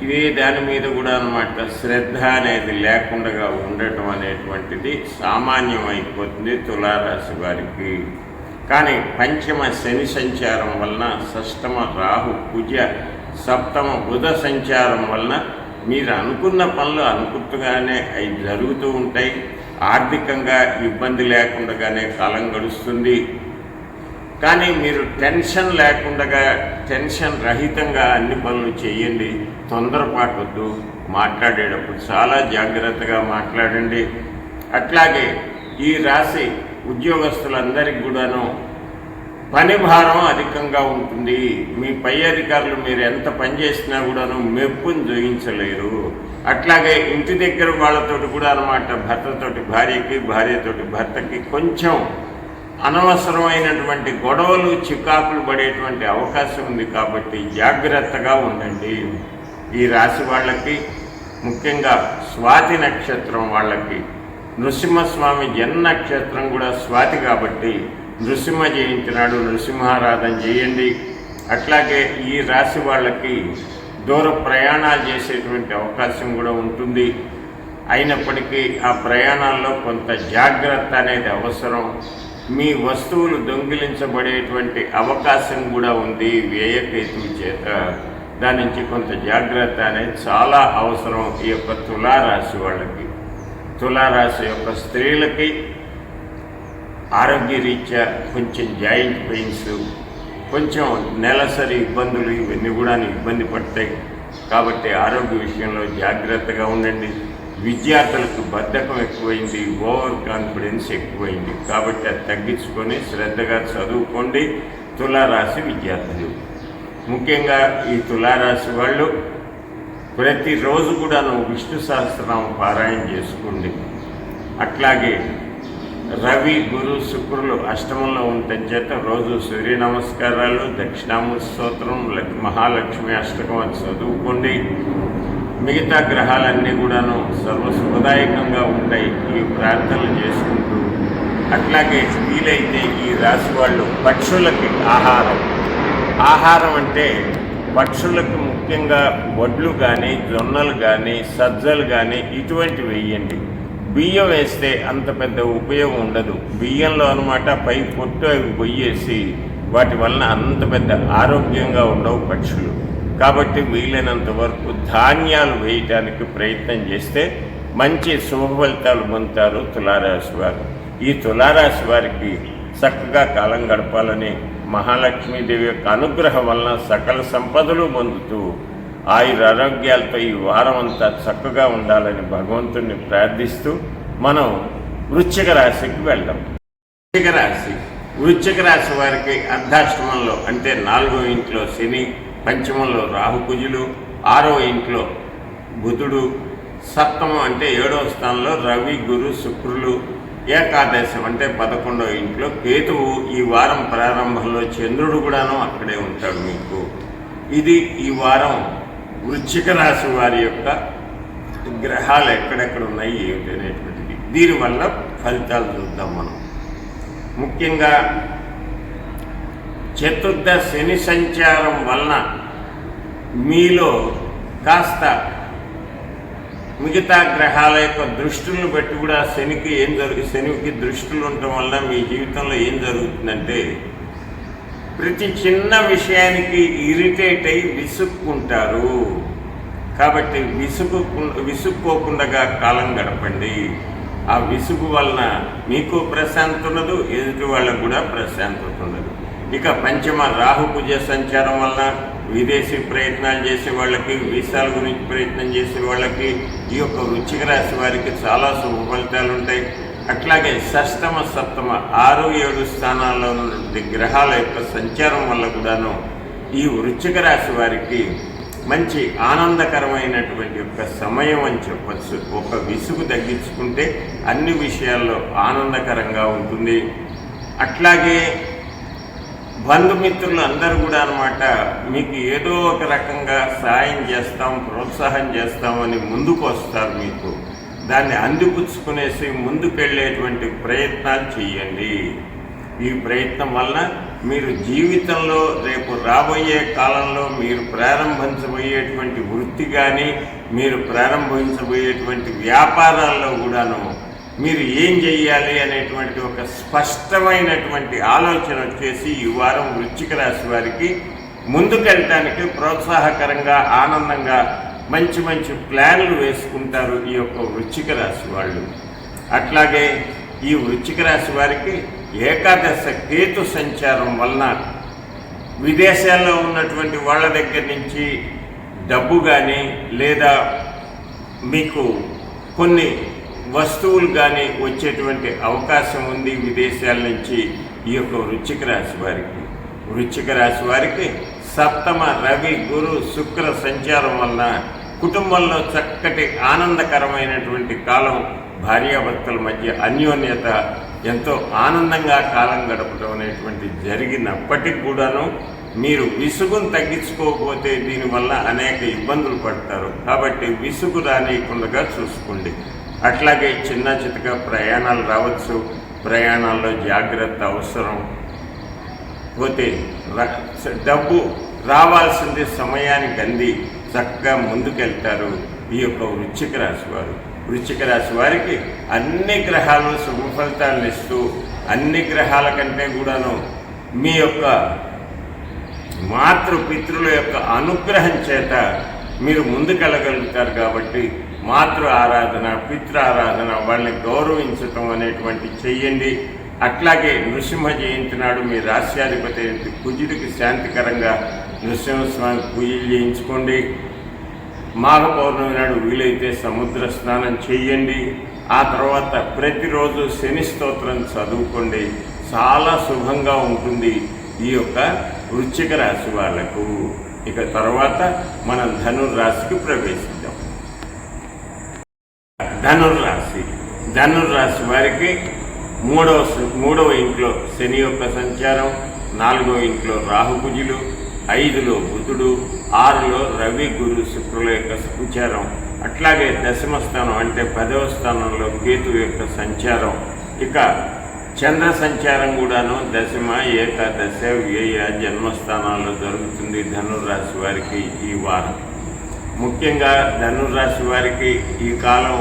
ఇదే దాని మీద కూడా అన్నమాట శ్రద్ధ అనేది లేకుండా ఉండటం అనేటువంటిది సామాన్యం అయిపోతుంది తులారాశి వారికి. కానీ పంచమ శని సంచారం వలన, షష్టమ రాహు కుజ, సప్తమ బుధ సంచారం వలన మీరు అనుకున్న పనులు అనుకుంటుగానే అవి జరుగుతూ ఉంటాయి. ఆర్థికంగా ఇబ్బంది లేకుండానే కాలం గడుస్తుంది. కానీ మీరు టెన్షన్ లేకుండా, టెన్షన్ రహితంగా అన్ని పనులు చేయండి. తొందరపాటొద్దు. మాట్లాడేటప్పుడు చాలా జాగ్రత్తగా మాట్లాడండి. అట్లాగే ఈ రాశి ఉద్యోగస్తులందరికీ కూడాను పని భారం అధికంగా ఉంటుంది. మీ పై అధికారులు మీరు ఎంత పని చేసినా కూడాను మెప్పుని జోగించలేరు. అట్లాగే ఇంటి దగ్గర వాళ్ళతోటి కూడా అన్నమాట భర్తతోటి భార్యకి, భార్యతోటి భర్తకి కొంచెం అనవసరమైనటువంటి గొడవలు, చికాకులు పడేటువంటి అవకాశం ఉంది. కాబట్టి జాగ్రత్తగా ఉండండి. ఈ రాశి వాళ్ళకి ముఖ్యంగా స్వాతి నక్షత్రం వాళ్ళకి, నృసింహస్వామి జన్మ నక్షత్రం కూడా స్వాతి కాబట్టి నృసింహ జయంతి నాడు నృసింహారాధన చేయండి. అట్లాగే ఈ రాశి వాళ్ళకి దూర ప్రయాణాలు చేసేటువంటి అవకాశం కూడా ఉంటుంది. అయినప్పటికీ ఆ ప్రయాణాల్లో కొంత జాగ్రత్త అనేది అవసరం. మీ వస్తువులు దొంగిలించబడేటువంటి అవకాశం కూడా ఉంది వ్యయకేతువు చేత. దాని నుంచి కొంత జాగ్రత్త అనేది చాలా అవసరం ఈ యొక్క తులారాశి వాళ్ళకి. తులారాశి యొక్క స్త్రీలకి ఆరోగ్యరీత్యా కొంచెం జాయింట్ పెయిన్స్, కొంచెం నెలసరి ఇబ్బందులు, ఇవన్నీ కూడా ఇబ్బంది పడతాయి. కాబట్టి ఆరోగ్య విషయంలో జాగ్రత్తగా ఉండండి. విద్యార్థులకు బద్ధకం ఎక్కువైంది, ఓవర్ కాన్ఫిడెన్స్ ఎక్కువైంది. కాబట్టి అది తగ్గించుకొని శ్రద్ధగా చదువుకోండి తులారాశి విద్యార్థులు. ముఖ్యంగా ఈ తులారాశి వాళ్ళు ప్రతిరోజు కూడా విష్ణు సహస్రనామం పారాయణ చేసుకోండి. అట్లాగే రవి గురు శుక్రులు అష్టమంలో ఉండటం చేత రోజు సూర్య నమస్కారాలు, దక్షిణామూర్తి స్తోత్రం, మహాలక్ష్మి అష్టకం అది చదువుకోండి. మిగతా గ్రహాలన్నీ కూడాను సర్వశుభదాయకంగా ఉంటాయి ఈ ప్రార్థనలు చేసుకుంటూ. అట్లాగే వీలైతే ఈ రాశి వాళ్ళు పక్షులకి ఆహారం అంటే పక్షులకు ముఖ్యంగా వడ్లు కానీ, జొన్నలు కానీ, సజ్జలు కానీ ఇటువంటివి వేయండి. బియ్యం వేస్తే అంత పెద్ద ఉపయోగం ఉండదు. బియ్యంలో అనమాట పై పొట్టు అవి పొయ్యేసి వాటి వలన అంత పెద్ద ఆరోగ్యంగా ఉండవు పక్షులు. కాబట్టి వీలైనంత వరకు ధాన్యాలు వేయటానికి ప్రయత్నం చేస్తే మంచి శుభ ఫలితాలు పొందుతారు తులారాశి వారు. ఈ తులారాశి వారికి చక్కగా కాలం గడపాలని, మహాలక్ష్మీదేవి యొక్క అనుగ్రహం వలన సకల సంపదలు పొందుతూ ఆయురారోగ్యాలతో ఈ వారం అంతా చక్కగా ఉండాలని భగవంతుణ్ణి ప్రార్థిస్తూ మనం వృశ్చిక రాశికి వెళ్దాం. వృశ్చిక రాశి వారికి అర్ధాష్టమంలో అంటే 4వ ఇంట్లో శని, పంచమంలో రాహుకుజులు, 6వ ఇంట్లో బుధుడు, సప్తమం అంటే 7వ స్థానంలో రవి గురు శుక్రులు, ఏకాదశం అంటే 11వ ఇంట్లో కేతువు. ఈ వారం ప్రారంభంలో చంద్రుడు కూడాను అక్కడే ఉంటాడు మీకు. ఇది ఈ వారం వృశ్చిక రాశి వారి యొక్క గ్రహాలు ఎక్కడెక్కడ ఉన్నాయి ఏమిటి అనేటువంటిది. దీనివల్ల ఫలితాలు చూద్దాం మనం. ముఖ్యంగా చతుర్థ శని సంచారం వలన మీలో కాస్త మిగతా గ్రహాల యొక్క దృష్టులను బట్టి కూడా శనికి దృష్టులు ఉండటం వల్ల మీ జీవితంలో ఏం జరుగుతుందంటే ప్రతి చిన్న విషయానికి ఇరిటేట్ అయి విసుక్కుంటారు. కాబట్టి విసుక్కోకుండా కాలం గడపండి. ఆ విసుగు వలన మీకు ప్రశాంతత ఉండదు, ఎదుటి వాళ్ళకు కూడా ప్రశాంతత ఉండదు. ఇక పంచమ రాహుకుజ సంచారం వలన విదేశీ ప్రయత్నాలు చేసే వాళ్ళకి, వీసాల గురించి ప్రయత్నం చేసే వాళ్ళకి, ఈ యొక్క వృశ్చిక రాశి వారికి చాలా శుభ ఫలితాలు ఉంటాయి. అట్లాగే షష్టమ సప్తమ 6, 7 స్థానాల్లో నుండి గ్రహాల యొక్క సంచారం వల్ల కూడాను ఈ వృశ్చిక రాశి వారికి మంచి ఆనందకరమైనటువంటి యొక్క సమయం అని చెప్పచ్చు. ఒక విసుగు తగ్గించుకుంటే అన్ని విషయాల్లో ఆనందకరంగా ఉంటుంది. అట్లాగే బంధుమిత్రులు అందరూ కూడా అనమాట మీకు ఏదో ఒక రకంగా సాయం చేస్తాం, ప్రోత్సాహం చేస్తామని ముందుకు వస్తారు. మీకు దాన్ని అందిపుచ్చుకునేసి ముందుకెళ్ళేటువంటి ప్రయత్నాలు చేయండి. ఈ ప్రయత్నం వలన మీరు జీవితంలో రేపు రాబోయే కాలంలో మీరు ప్రారంభించబోయేటువంటి వృత్తి కానీ, మీరు ప్రారంభించబోయేటువంటి వ్యాపారాల్లో కూడాను మీరు ఏం చెయ్యాలి అనేటువంటి ఒక స్పష్టమైనటువంటి ఆలోచన వచ్చేసి ఈ వారం వృశ్చిక రాశి వారికి ముందుకెళ్ళటానికి ప్రోత్సాహకరంగా, ఆనందంగా మంచి మంచి ప్లాన్లు వేసుకుంటారు ఈ యొక్క వృశ్చిక రాశి వాళ్ళు. అట్లాగే ఈ వృశ్చిక రాశి వారికి ఏకాదశ కేతు సంచారం వలన విదేశాల్లో ఉన్నటువంటి వాళ్ళ దగ్గర నుంచి డబ్బు కానీ లేదా మీకు కొన్ని వస్తువులు కానీ వచ్చేటువంటి అవకాశం ఉంది విదేశాల నుంచి ఈ యొక్క వృశ్చిక రాశి వారికి. వృశ్చిక రాశి వారికి సప్తమ రవి గురు శుక్ర సంచారం వలన కుటుంబంలో చక్కటి ఆనందకరమైనటువంటి కాలం, భార్యాభర్తల మధ్య అన్యోన్యత, ఎంతో ఆనందంగా కాలం గడపడం అనేటువంటి జరిగినప్పటికీ కూడాను మీరు విసుగును తగ్గించుకోకపోతే దీనివల్ల అనేక ఇబ్బందులు పడతారు. కాబట్టి విసుగు రానియకుండా చూసుకోండి. అట్లాగే చిన్న చితక ప్రయాణాలు రావచ్చు, ప్రయాణాల్లో జాగ్రత్త అవసరం. పోతే డబ్బు రావాల్సింది సమయానికి అంది చక్కగా ముందుకెళ్తారు ఈ యొక్క వృశ్చిక రాశి వారు. వృశ్చిక రాశి వారికి అన్ని గ్రహాలు శుభ ఫలితాలను ఇస్తూ, అన్ని గ్రహాల కంటే కూడాను మీ యొక్క మాతృపితృల యొక్క అనుగ్రహం చేత మీరు ముందుకెళ్ళగలుగుతారు. కాబట్టి మాతృ ఆరాధన, పితృ ఆరాధన, వాళ్ళని గౌరవించటం అనేటువంటి చెయ్యండి. అట్లాగే నృసింహ జయంతి నాడు మీ రాశ్యాధిపతి కుజుడికి శాంతికరంగా నృసింహస్వామికి పూజలు చేయించుకోండి. మాఘ పౌర్ణమి నాడు వీలైతే సముద్ర స్నానం చేయండి. ఆ తర్వాత ప్రతిరోజు శని స్తోత్రం చదువుకోండి. చాలా శుభంగా ఉంటుంది ఈ యొక్క వృశ్చిక రాశి వాళ్లకు. ఇక తర్వాత మనం ధనుర్రాశికి ప్రవేశిద్దాం. ధనుర్రాశి వారికి మూడవ ఇంట్లో శని యొక్క సంచారం, 4వ ఇంట్లో రాహుకుజులు, 5లో బుధుడు, 6లో రవి గురు శుక్రుల యొక్క సంచారం, అట్లాగే దశమ స్థానం అంటే 10వ స్థానంలో కేతు యొక్క సంచారం. ఇక చంద్ర సంచారం కూడాను దశమ, ఏకాదశ, వ్యయ, జన్మస్థానాల్లో జరుగుతుంది ధనుర్రాశి వారికి ఈ వారం. ముఖ్యంగా ధనుర్రాశి వారికి ఈ కాలం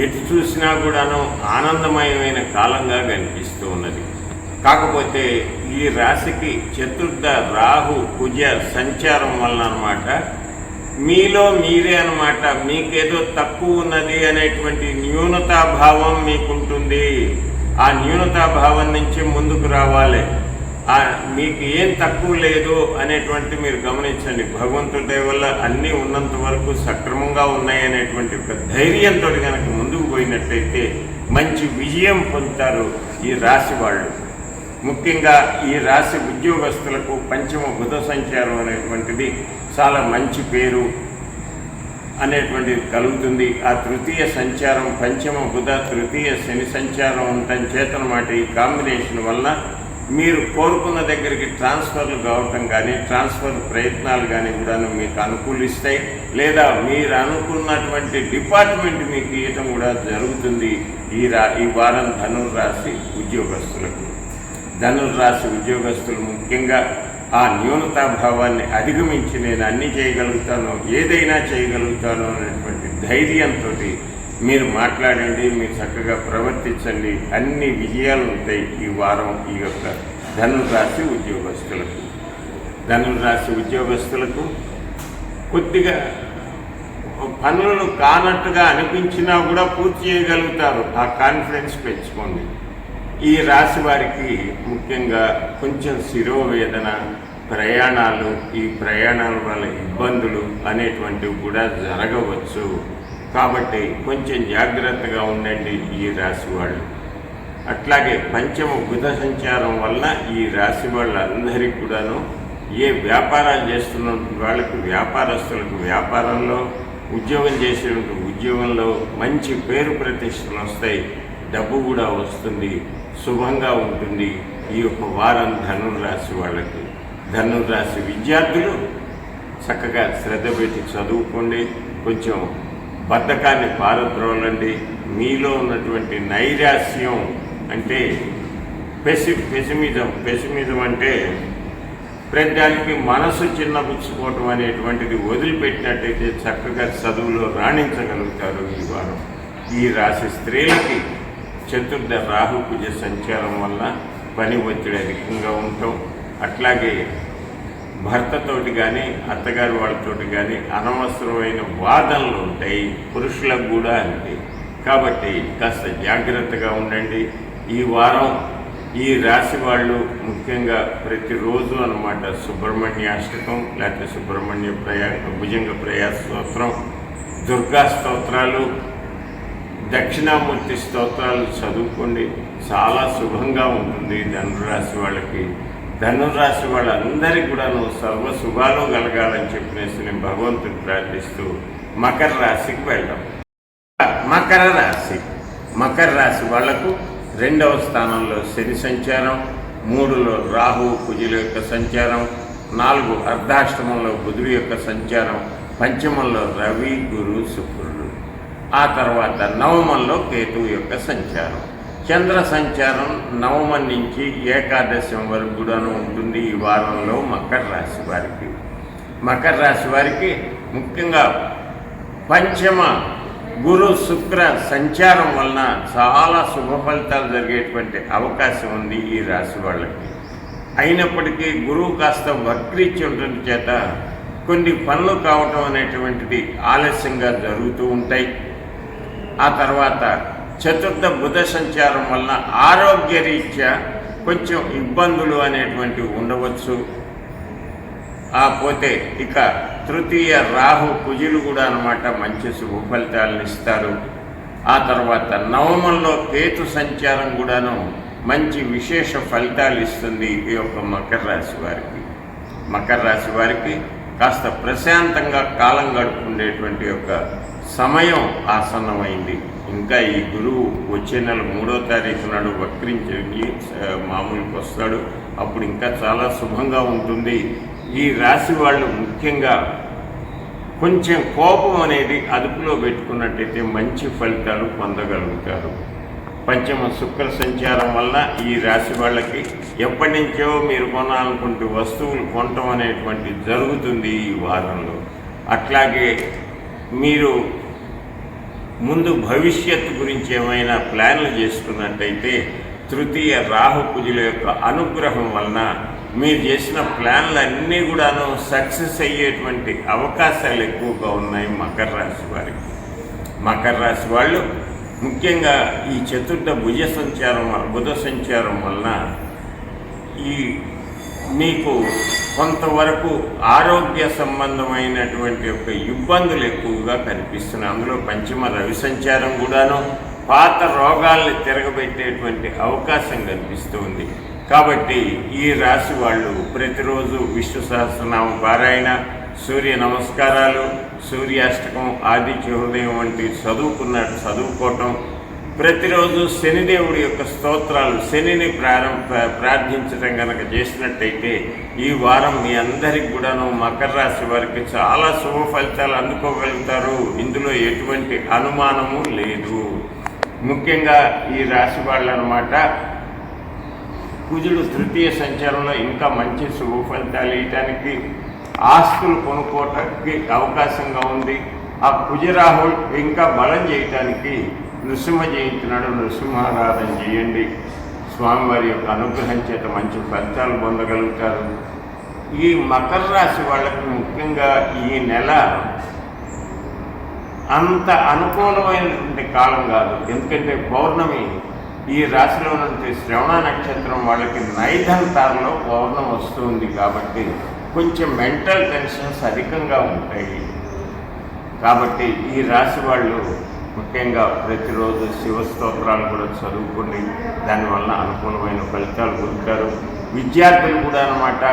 ఎటు చూసినా కూడాను ఆనందమయమైన కాలంగా కనిపిస్తూ ఉన్నది. కాకపోతే ఈ రాశికి చతుర్థ రాహు కుజ సంచారం వలన అనమాట మీలో మీరే అనమాట మీకేదో తక్కువ ఉన్నది అనేటువంటి న్యూనతాభావం మీకుంటుంది. ఆ న్యూనతాభావం నుంచి ముందుకు రావాలి. మీకు ఏం తక్కువ లేదు అనేటువంటి మీరు గమనించండి. భగవంతుడి దయ వల్ల అన్నీ ఉన్నంత వరకు సక్రమంగా ఉన్నాయి అనేటువంటి ఒక ధైర్యంతో కనుక ముందుకు పోయినట్లయితే మంచి విజయం పొందుతారు ఈ రాశి వాళ్ళు. ముఖ్యంగా ఈ రాశి ఉద్యోగస్తులకు పంచమ బుధ సంచారం అనేటువంటిది చాలా మంచి పేరు అనేటువంటిది కలుగుతుంది. ఆ తృతీయ సంచారం పంచమ బుధ తృతీయ శని సంచారం ఉండటం చేతనమాట ఈ కాంబినేషన్ వల్ల మీరు కోరుకున్న దగ్గరికి ట్రాన్స్ఫర్లు కావటం కానీ, ట్రాన్స్ఫర్ ప్రయత్నాలు కానీ కూడా మీకు అనుకూలిస్తాయి. లేదా మీరు అనుకున్నటువంటి డిపార్ట్మెంట్ మీకు ఇవ్వటం కూడా జరుగుతుంది ఈ వారం ధనుర్రాశి ఉద్యోగస్తులకు. ధనుర్రాశి ఉద్యోగస్తులు ముఖ్యంగా ఆ న్యూనతాభావాన్ని అధిగమించి నేను అన్నీ చేయగలుగుతాను, ఏదైనా చేయగలుగుతాను అనేటువంటి ధైర్యంతో మీరు మాట్లాడండి, మీరు చక్కగా ప్రవర్తించండి. అన్ని విజయాలు ఉంటాయి ఈ వారం ఈ యొక్క ధనుర్రాశి ఉద్యోగస్తులకు. ధనుర్రాశి ఉద్యోగస్తులకు కొద్దిగా పనులను కానట్టుగా అనిపించినా కూడా పూర్తి చేయగలుగుతారు. ఆ కాన్ఫిడెన్స్ పెంచుకోండి. ఈ రాశి వారికి ముఖ్యంగా కొంచెం శిరోవేదన, ప్రయాణాలు, ఈ ప్రయాణాల వల్ల ఇబ్బందులు అనేటువంటివి కూడా జరగవచ్చు. కాబట్టి కొంచెం జాగ్రత్తగా ఉండండి ఈ రాశి వాళ్ళు. అట్లాగే పంచమ బుధ సంచారం వల్ల ఈ రాశి వాళ్ళందరికీ కూడాను ఏ వ్యాపారాలు చేస్తున్న వాళ్ళకి, వ్యాపారస్తులకు వ్యాపారంలో, ఉద్యోగం చేసేటువంటి ఉద్యోగంలో మంచి పేరు ప్రతిష్టలు వస్తాయి, డబ్బు కూడా వస్తుంది. శుభంగా ఉంటుంది ఈ యొక్క వారం ధనుర్రాశి వాళ్ళకి. ధనుర్రాశి విద్యార్థులు చక్కగా శ్రద్ధ పెట్టి చదువుకోండి, కొంచెం బద్ధకాన్ని పారద్రోలండి. మీలో ఉన్నటువంటి నైరాశ్యం అంటే పెసిమిజం అంటే ప్రజలకి మనసు చిన్నపుచ్చుకోవటం అనేటువంటిది వదిలిపెట్టినట్టయితే చక్కగా చదువులో రాణించగలుగుతారు ఈ వారం. ఈ రాశి స్త్రీలకి చతుర్థ రాహుకుజ సంచారం వల్ల పని ఒత్తిడి అధికంగా ఉంటాం. అట్లాగే భర్తతోటి కానీ అత్తగారి వాళ్ళతోటి కానీ అనవసరమైన వాదనలు ఉంటాయి, పురుషులకు కూడా అంతే. కాబట్టి కాస్త జాగ్రత్తగా ఉండండి. ఈ వారం ఈ రాశి వాళ్ళు ముఖ్యంగా ప్రతిరోజు అన్నమాట సుబ్రహ్మణ్యాష్టకం లేకపోతే భుజంగ ప్రయాస స్తోత్రం, దుర్గా స్తోత్రాలు, దక్షిణామూర్తి స్తోత్రాలు చదువుకోండి. చాలా శుభంగా ఉంటుంది ధనురాశి వాళ్ళకి. ధనురాశి వాళ్ళందరికీ కూడాను సర్వ శుభాలు కలగాలని చెప్పినేసి నేను భగవంతుని ప్రార్థిస్తూ మకర రాశికి వెళ్దాం. మకర రాశి వాళ్లకు 2వ స్థానంలో శని సంచారం, 3లో రాహు కుజుల యొక్క సంచారం, 4 అర్ధాష్టమంలో బుధుడి యొక్క సంచారం, 5మంలో రవి గురు శుక్రుడు, ఆ తర్వాత 9మంలో కేతువు యొక్క సంచారం. చంద్ర సంచారం 9 నుంచి ఏకాదశం వరకు కూడాను ఉంటుంది ఈ వారంలో మకర రాశి వారికి. మకర రాశి వారికి ముఖ్యంగా 5మ గురు శుక్ర సంచారం వలన చాలా శుభ ఫలితాలు జరిగేటువంటి అవకాశం ఉంది ఈ రాశి వాళ్ళకి. అయినప్పటికీ గురువు కాస్త వక్రీచి ఉండటం చేత కొన్ని పనులు కావటం అనేటువంటిది ఆలస్యంగా జరుగుతూ ఉంటాయి. ఆ తర్వాత చతుర్థ బుధ సంచారం వలన ఆరోగ్యరీత్యా కొంచెం ఇబ్బందులు అనేటువంటివి ఉండవచ్చు. పోతే ఇక తృతీయ రాహు కుజులు కూడా అన్నమాట మంచి శుభ ఫలితాలను ఇస్తారు. ఆ తర్వాత 9మంలో కేతు సంచారం కూడాను మంచి విశేష ఫలితాలు ఇస్తుంది ఈ యొక్క మకర రాశి వారికి. మకర రాశి వారికి కాస్త ప్రశాంతంగా కాలం గడుపుకునేటువంటి యొక్క సమయం ఆసన్నమైంది. ఇంకా ఈ గురువు వచ్చే నెల 3వ తారీఖు నాడు వక్రించి మామూలుకి వస్తాడు. అప్పుడు ఇంకా చాలా శుభంగా ఉంటుంది. ఈ రాశి వాళ్ళు ముఖ్యంగా కొంచెం కోపం అనేది అదుపులో పెట్టుకున్నట్టయితే మంచి ఫలితాలు పొందగలుగుతారు. 5మ శుక్ర సంచారం వల్ల ఈ రాశి వాళ్ళకి ఎప్పటి నుంచో మీరు కొనాలనుకుంటే వస్తువులు కొనటం అనేటువంటి జరుగుతుంది ఈ వారంలో. అట్లాగే మీరు ముందు భవిష్యత్తు గురించి ఏమైనా ప్లాన్లు చేసుకున్నట్టయితే తృతీయ రాహు కుజుల యొక్క అనుగ్రహం వలన మీరు చేసిన ప్లాన్లన్నీ కూడాను సక్సెస్ అయ్యేటువంటి అవకాశాలు ఎక్కువగా ఉన్నాయి మకర రాశి వారికి. మకర రాశి వాళ్ళు ముఖ్యంగా ఈ చతుర్థ బుధ సంచారం వలన ఈ మీకు కొంతవరకు ఆరోగ్య సంబంధమైనటువంటి యొక్క ఇబ్బందులు ఎక్కువగా కనిపిస్తున్నాయి. అందులో 5మ రవి సంచారం కూడాను పాత రోగాల్ని తిరగబెట్టేటువంటి అవకాశం కనిపిస్తుంది. కాబట్టి ఈ రాశి వాళ్ళు ప్రతిరోజు విష్ణు సహస్రనామ పారాయణ, సూర్య నమస్కారాలు, సూర్యాష్టకం, ఆదిత్య హృదయం వంటి చదువుకోవటం, ప్రతిరోజు శనిదేవుడి యొక్క స్తోత్రాలు, శనిని ప్రార్థించడం కనుక చేసినట్టయితే ఈ వారం మీ అందరికి కూడాను మకర రాశి వారికి చాలా శుభ ఫలితాలు అందుకోగలుగుతారు. ఇందులో ఎటువంటి అనుమానము లేదు. ముఖ్యంగా ఈ రాశి వాళ్ళు అన్నమాట కుజుడు తృతీయ సంచారంలో ఇంకా మంచి శుభ ఫలితాలు ఇవ్వటానికి, ఆస్తులు కొనుక్కోవటానికి అవకాశంగా ఉంది. ఆ కుజరాహుల్ ఇంకా బలం చేయటానికి నృసింహ జయంతి నాడు నృసింహారాధన చేయండి. స్వామివారి యొక్క అనుగ్రహం చేత మంచి ఫలితాలు పొందగలుగుతారు. ఈ మకర రాశి వాళ్ళకి ముఖ్యంగా ఈ నెల అంత అనుకూలమైనటువంటి కాలం కాదు. ఎందుకంటే పౌర్ణమి ఈ రాశిలో నుండి శ్రవణ నక్షత్రం వాళ్ళకి నైదంతాల్లో పౌర్ణమి వస్తుంది. కాబట్టి కొంచెం మెంటల్ టెన్షన్స్ అధికంగా ఉంటాయి. కాబట్టి ఈ రాశి వాళ్ళు ముఖ్యంగా ప్రతిరోజు శివస్తోత్రాలు కూడా చదువుకోండి. దానివల్ల అనుకూలమైన ఫలితాలు పొందుతారు. విద్యార్థులు కూడా అన్నమాట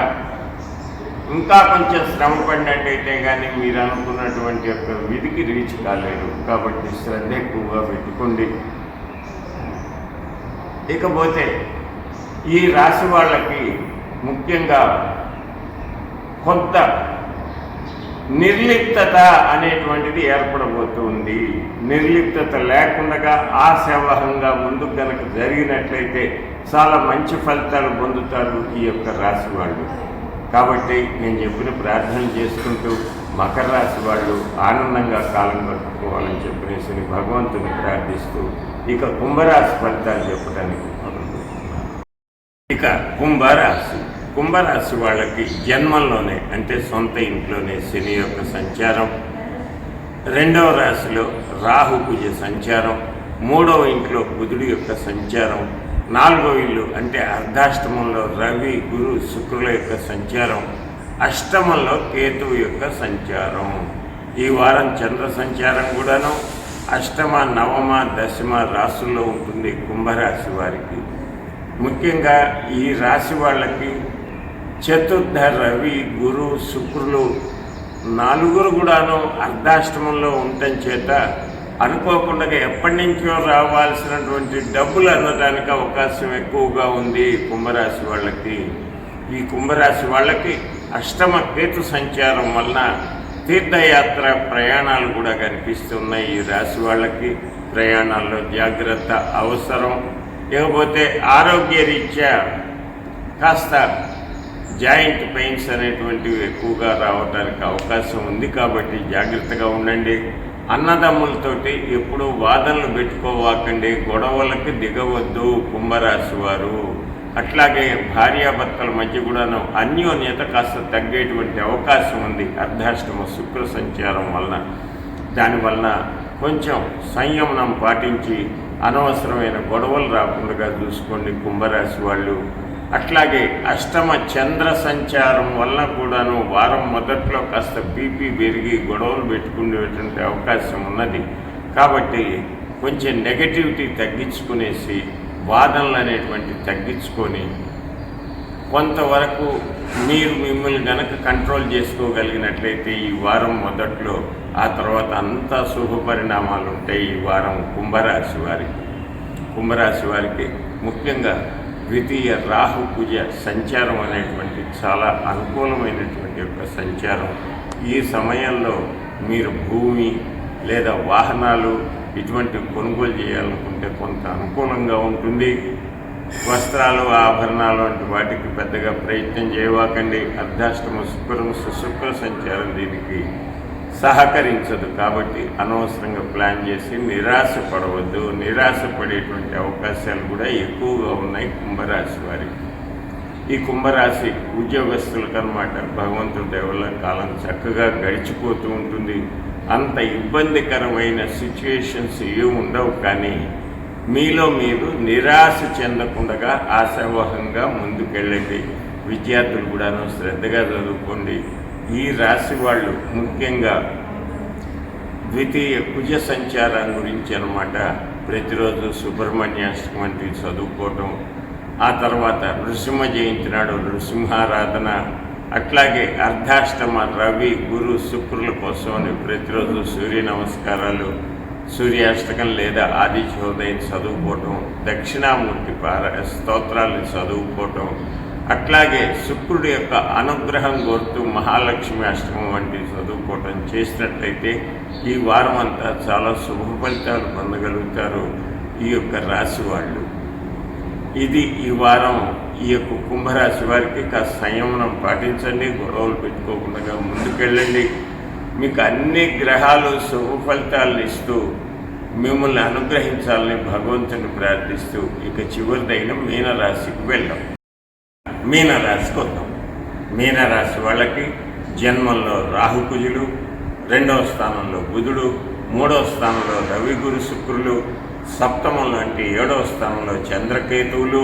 ఇంకా కొంచెం శ్రమ పడినట్టయితే కానీ మీరు అనుకున్నటువంటి యొక్క విధికి రీచ్ కాలేరు. కాబట్టి శ్రద్ధ ఎక్కువగా పెట్టుకోండి. ఇకపోతే ఈ రాశి వాళ్ళకి ముఖ్యంగా కొంత నిర్లిప్తత అనేటువంటిది ఏర్పడబోతుంది. నిర్లిప్తత లేకుండా ఆశావహంగా ముందుకు కనుక జరిగినట్లయితే చాలా మంచి ఫలితాలు పొందుతారు ఈ యొక్క రాశి వాళ్ళు. కాబట్టి నేను చెప్పిన ప్రార్థన చేసుకుంటూ మకర రాశి వాళ్ళు ఆనందంగా కాలం గడుపుకోవాలని చెప్పేసి భగవంతుని ప్రార్థిస్తూ ఇక కుంభరాశి ఫలితాలు చెప్పడానికి ఇక కుంభరాశి వాళ్ళకి జన్మంలోనే అంటే సొంత ఇంట్లోనే శని యొక్క సంచారం, రెండవ రాశిలో రాహు కుజ సంచారం, మూడవ ఇంట్లో బుధుడి యొక్క సంచారం, నాలుగవ ఇల్లు అంటే అర్ధాష్టమంలో రవి గురు శుక్రుల యొక్క సంచారం, అష్టమంలో కేతువు యొక్క సంచారం. ఈ వారం చంద్ర సంచారం కూడాను అష్టమ నవమ దశమ రాశుల్లో ఉంటుంది కుంభరాశి వారికి. ముఖ్యంగా ఈ రాశి వాళ్ళకి చతుర్థ రవి గురు శుక్రులు నలుగురు కూడాను అర్ధాష్టమంలో ఉండటం చేత అనుకోకుండా ఎప్పటి నుంచో రావాల్సినటువంటి డబ్బులు అందడానికి అవకాశం ఎక్కువగా ఉంది కుంభరాశి వాళ్ళకి. ఈ కుంభరాశి వాళ్ళకి అష్టమ కేతు సంచారం వలన తీర్థయాత్ర ప్రయాణాలు కూడా కనిపిస్తున్నాయి. ఈ రాశి వాళ్ళకి ప్రయాణాల్లో జాగ్రత్త అవసరం. ఇకపోతే ఆరోగ్యరీత్యా కాస్త జాయింట్ పెయిన్స్ అనేటువంటివి ఎక్కువగా రావడానికి అవకాశం ఉంది. కాబట్టి జాగ్రత్తగా ఉండండి. అన్నదమ్ములతోటి ఎప్పుడూ వాదనలు పెట్టుకోవాకండి, గొడవలకి దిగవద్దు కుంభరాశి వారు. అట్లాగే భార్యాభర్తల మధ్య కూడాను అన్యోన్యత కాస్త తగ్గేటువంటి అవకాశం ఉంది అర్ధాష్టమ శుక్ర సంచారం వలన. దానివలన కొంచెం సంయమనం పాటించి అనవసరమైన గొడవలు రాకుండా చూసుకోండి కుంభరాశి వాళ్ళు. అట్లాగే అష్టమ చంద్ర సంచారం వలన కూడాను వారం మొదట్లో కాస్త బీపీ పెరిగి గొడవలు పెట్టుకునేటువంటి అవకాశం ఉన్నది. కాబట్టి కొంచెం నెగటివిటీ తగ్గించుకునేసి వాదనలు అనేటువంటి తగ్గించుకొని కొంతవరకు మీరు మిమ్మల్ని గనక కంట్రోల్ చేసుకోగలిగినట్లయితే ఈ వారం మొదట్లో, ఆ తర్వాత అంతా శుభ పరిణామాలు ఉంటాయి. ఈ వారం కుంభరాశి వారికి ముఖ్యంగా ద్వితీయ రాహు కుజ సంచారం అనేటువంటి చాలా అనుకూలమైనటువంటి యొక్క సంచారం. ఈ సమయంలో మీరు భూమి లేదా వాహనాలు ఇటువంటివి కొనుగోలు చేయాలనుకుంటే కొంత అనుకూలంగా ఉంటుంది. వస్త్రాలు ఆభరణాలు వంటి వాటికి పెద్దగా ప్రయత్నం చేయవాకండి. అర్ధాష్టమ శుక్ర సంచారం దీనికి సహకరించదు. కాబట్టి అనవసరంగా ప్లాన్ చేసి నిరాశపడవద్దు. నిరాశపడేటువంటి అవకాశాలు కూడా ఎక్కువగా ఉన్నాయి కుంభరాశి వారికి. ఈ కుంభరాశి ఉద్యోగస్తులకు అన్నమాట భగవంతుడి దయ వల్ల కాలం చక్కగా గడిచిపోతూ ఉంటుంది. అంత ఇబ్బందికరమైన సిచ్యువేషన్స్ ఏముండవు. కానీ మీలో మీరు నిరాశ చెందకుండా ఆశావహంగా ముందుకెళ్ళండి. విద్యార్థులు కూడాను శ్రద్ధగా చదువుకోండి. ఈ రాశి వాళ్ళు ముఖ్యంగా ద్వితీయ కుజ సంచారం గురించి అన్నమాట ప్రతిరోజు సుబ్రహ్మణ్యాష్టకం వంటివి చదువుకోవటం, ఆ తర్వాత నృసింహ జయంతి నాడు నృసింహారాధన, అట్లాగే అర్ధాష్టమ రవి గురు శుక్రుల కోసం అని ప్రతిరోజు సూర్య నమస్కారాలు, సూర్యాష్టకం లేదా ఆదిత్యోదయం చదువుకోవటం, దక్షిణామూర్తి స్తోత్రాలను చదువుకోవటం, అట్లాగే శుక్రుడి యొక్క అనుగ్రహం కోరుతూ మహాలక్ష్మి అష్టకం వంటివి చదువుకోవటం చేసినట్లయితే ఈ వారం అంతా చాలా శుభ ఫలితాలు పొందగలుగుతారు ఈ యొక్క రాశి వాళ్ళు. ఇది ఈ వారం ఈ యొక్క కుంభరాశి వారికి కాస్త సంయమనం పాటించండి. గొడవలు పెట్టుకోకుండా ముందుకెళ్ళండి. మీకు అన్ని గ్రహాలు శుభ ఫలితాలను ఇస్తూ మిమ్మల్ని అనుగ్రహించాలని భగవంతుని ప్రార్థిస్తూ ఇక చివరిదైన మీనరాశికి వెళ్దాం. మీనరాశికి వద్దాం. మీనరాశి వాళ్ళకి జన్మంలో రాహుకుజులు, రెండవ స్థానంలో బుధుడు, మూడవ స్థానంలో రవి గురు శుక్రులు, సప్తమంలో అంటే ఏడవ స్థానంలో చంద్రకేతువులు,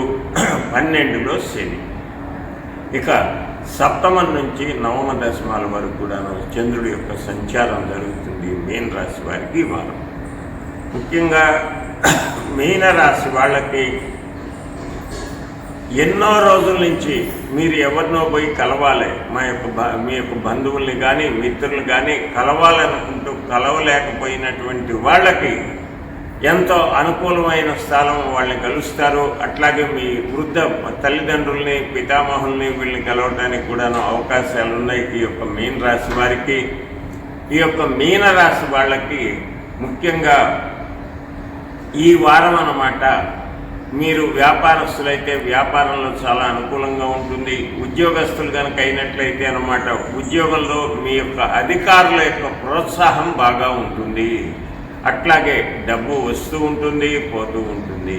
12లో శని. ఇక సప్తమం నుంచి నవమ దశమాల వరకు కూడా చంద్రుడి యొక్క సంచారం జరుగుతుంది మీన రాశి వారికి ఈ వారం. ముఖ్యంగా మీనరాశి వాళ్ళకి ఎన్నో రోజుల నుంచి మీరు ఎవరినో పోయి కలవాలి, మీ యొక్క బంధువుల్ని కానీ మిత్రులు కానీ కలవాలనుకుంటూ కలవలేకపోయినటువంటి వాళ్ళకి ఎంతో అనుకూలమైన స్థలం వాళ్ళని కలుస్తారు. అట్లాగే మీ వృద్ధ తల్లిదండ్రుల్ని, పితామహుల్ని వీళ్ళని కలవడానికి కూడాను అవకాశాలు ఉన్నాయి ఈ యొక్క మీన రాశి వారికి. ఈ యొక్క మీన రాశి వాళ్ళకి ముఖ్యంగా ఈ వారం అన్నమాట, మీరు వ్యాపారస్తులైతే వ్యాపారంలో చాలా అనుకూలంగా ఉంటుంది. ఉద్యోగస్తులు కనుక అయినట్లయితే అన్నమాట, ఉద్యోగంలో మీ యొక్క అధికారుల యొక్క ప్రోత్సాహం బాగా ఉంటుంది. అట్లాగే డబ్బు వస్తూ ఉంటుంది, పోతూ ఉంటుంది.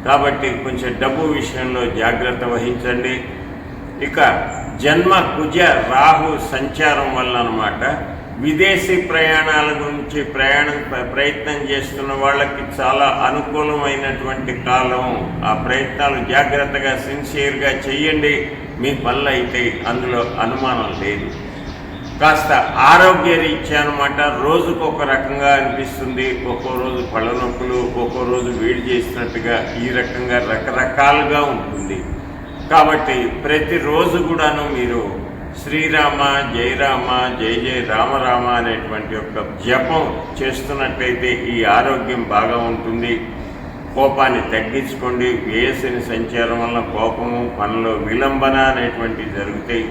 కాబట్టి కొంచెం డబ్బు విషయంలో జాగ్రత్త వహించండి. ఇక జన్మ కుజ రాహు సంచారం వల్ల అన్నమాట, విదేశీ ప్రయాణాల గురించి ప్రయత్నం చేస్తున్న వాళ్ళకి చాలా అనుకూలమైనటువంటి కాలం. ఆ ప్రయత్నాలు జాగ్రత్తగా సిన్సియర్గా చెయ్యండి, మీ పనులు అయితే అందులో అనుమానం లేదు. కాస్త ఆరోగ్య రీత్యా అన్నమాట, రోజుకు ఒక రకంగా అనిపిస్తుంది. ఒక్కో రోజు పళ్ళ నొప్పులు, ఒక్కో రోజు వేడి చేసినట్టుగా, ఈ రకంగా రకరకాలుగా ఉంటుంది. కాబట్టి ప్రతిరోజు కూడాను మీరు శ్రీరామ జయ రామ జయ జయ రామ రామ అనేటువంటి యొక్క జపం చేస్తున్నట్లయితే ఈ ఆరోగ్యం బాగా ఉంటుంది. కోపాన్ని తగ్గించుకోండి. వ్యయశని సంచారం వల్ల కోపము, పనిలో విలంబన అనేటువంటివి జరుగుతాయి.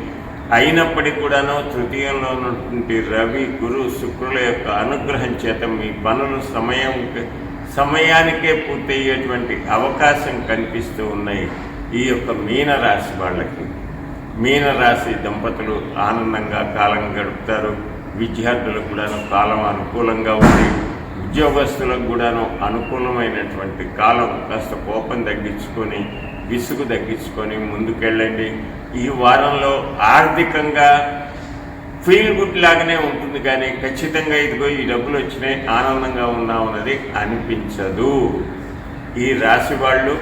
అయినప్పటికీ కూడాను తృతీయంలో ఉన్నటువంటి రవి, గురు, శుక్రుల యొక్క అనుగ్రహం చేత మీ పనులు సమయానికే పూర్తయ్యేటువంటి అవకాశం కనిపిస్తూ ఉన్నాయి ఈ యొక్క మీనరాశి వాళ్ళకి. మీనరాశి దంపతులు ఆనందంగా కాలం గడుపుతారు. విద్యార్థులకు కూడాను కాలం అనుకూలంగా ఉంది. ఉద్యోగస్తులకు కూడాను అనుకూలమైనటువంటి కాలం. కాస్త కోపం తగ్గించుకొని, విసుగు తగ్గించుకొని ముందుకెళ్ళండి. ఈ వారంలో ఆర్థికంగా ఫీల్ గుడ్ లాగానే ఉంటుంది, కానీ ఖచ్చితంగా ఇదిగో ఈ డబ్బులు వచ్చినాయి, ఆనందంగా ఉన్నామన్నది అనిపించదు. ఈ రాశి వాళ్ళు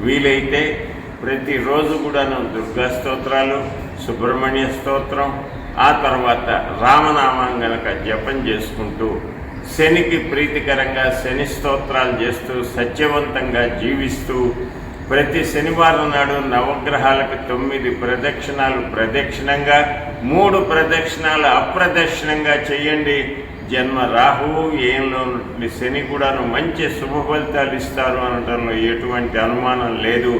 వీలైతే ప్రతిరోజు కూడాను దుర్గా స్తోత్రాలు, సుబ్రహ్మణ్య స్తోత్రం, ఆ తర్వాత రామనామం గనక జపం చేసుకుంటూ, శనికి ప్రీతికరంగా శని స్తోత్రాలు చేస్తూ, సత్యవంతంగా జీవిస్తూ, ప్రతి శనివారం నాడు నవగ్రహాలకు 9 ప్రదక్షిణాలు ప్రదక్షిణంగా, 3 ప్రదక్షిణాలు అప్రదక్షిణంగా చేయండి. జన్మ రాహువు ఏంలో శని కూడాను మంచి శుభ ఫలితాలు ఇస్తారు అనడంలో ఎటువంటి అనుమానం లేదు.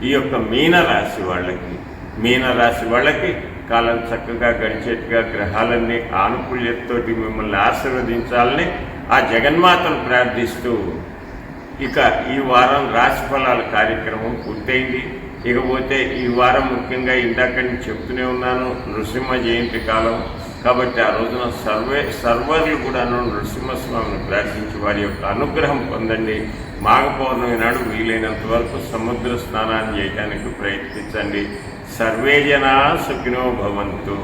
ఈ యొక్క మీనరాశి వాళ్ళకి కాలం చక్కగా గడిచేట్టుగా గ్రహాలన్నీ ఆనుకూల్యతతోటి మిమ్మల్ని ఆశీర్వదించాలని ఆ జగన్మాతను ప్రార్థిస్తూ, ఇక ఈ వారం రాశి ఫలాల కార్యక్రమం పూర్తయింది. ఇకపోతే ఈ వారం ముఖ్యంగా ఇందాక నేను చెప్తూనే ఉన్నాను, నృసింహ జయంతి కాలం. కాబట్టి ఆ రోజున సర్వర్లు కూడాను నృసింహస్వామిని ప్రార్థించి వారి యొక్క అనుగ్రహం పొందండి. మాఘ పౌర్ణమి నాడు వీలైనంత వరకు సముద్ర స్నానాన్ని చేయడానికి ప్రయత్నించండి. సర్వే జనా సుఖినో భవంతు.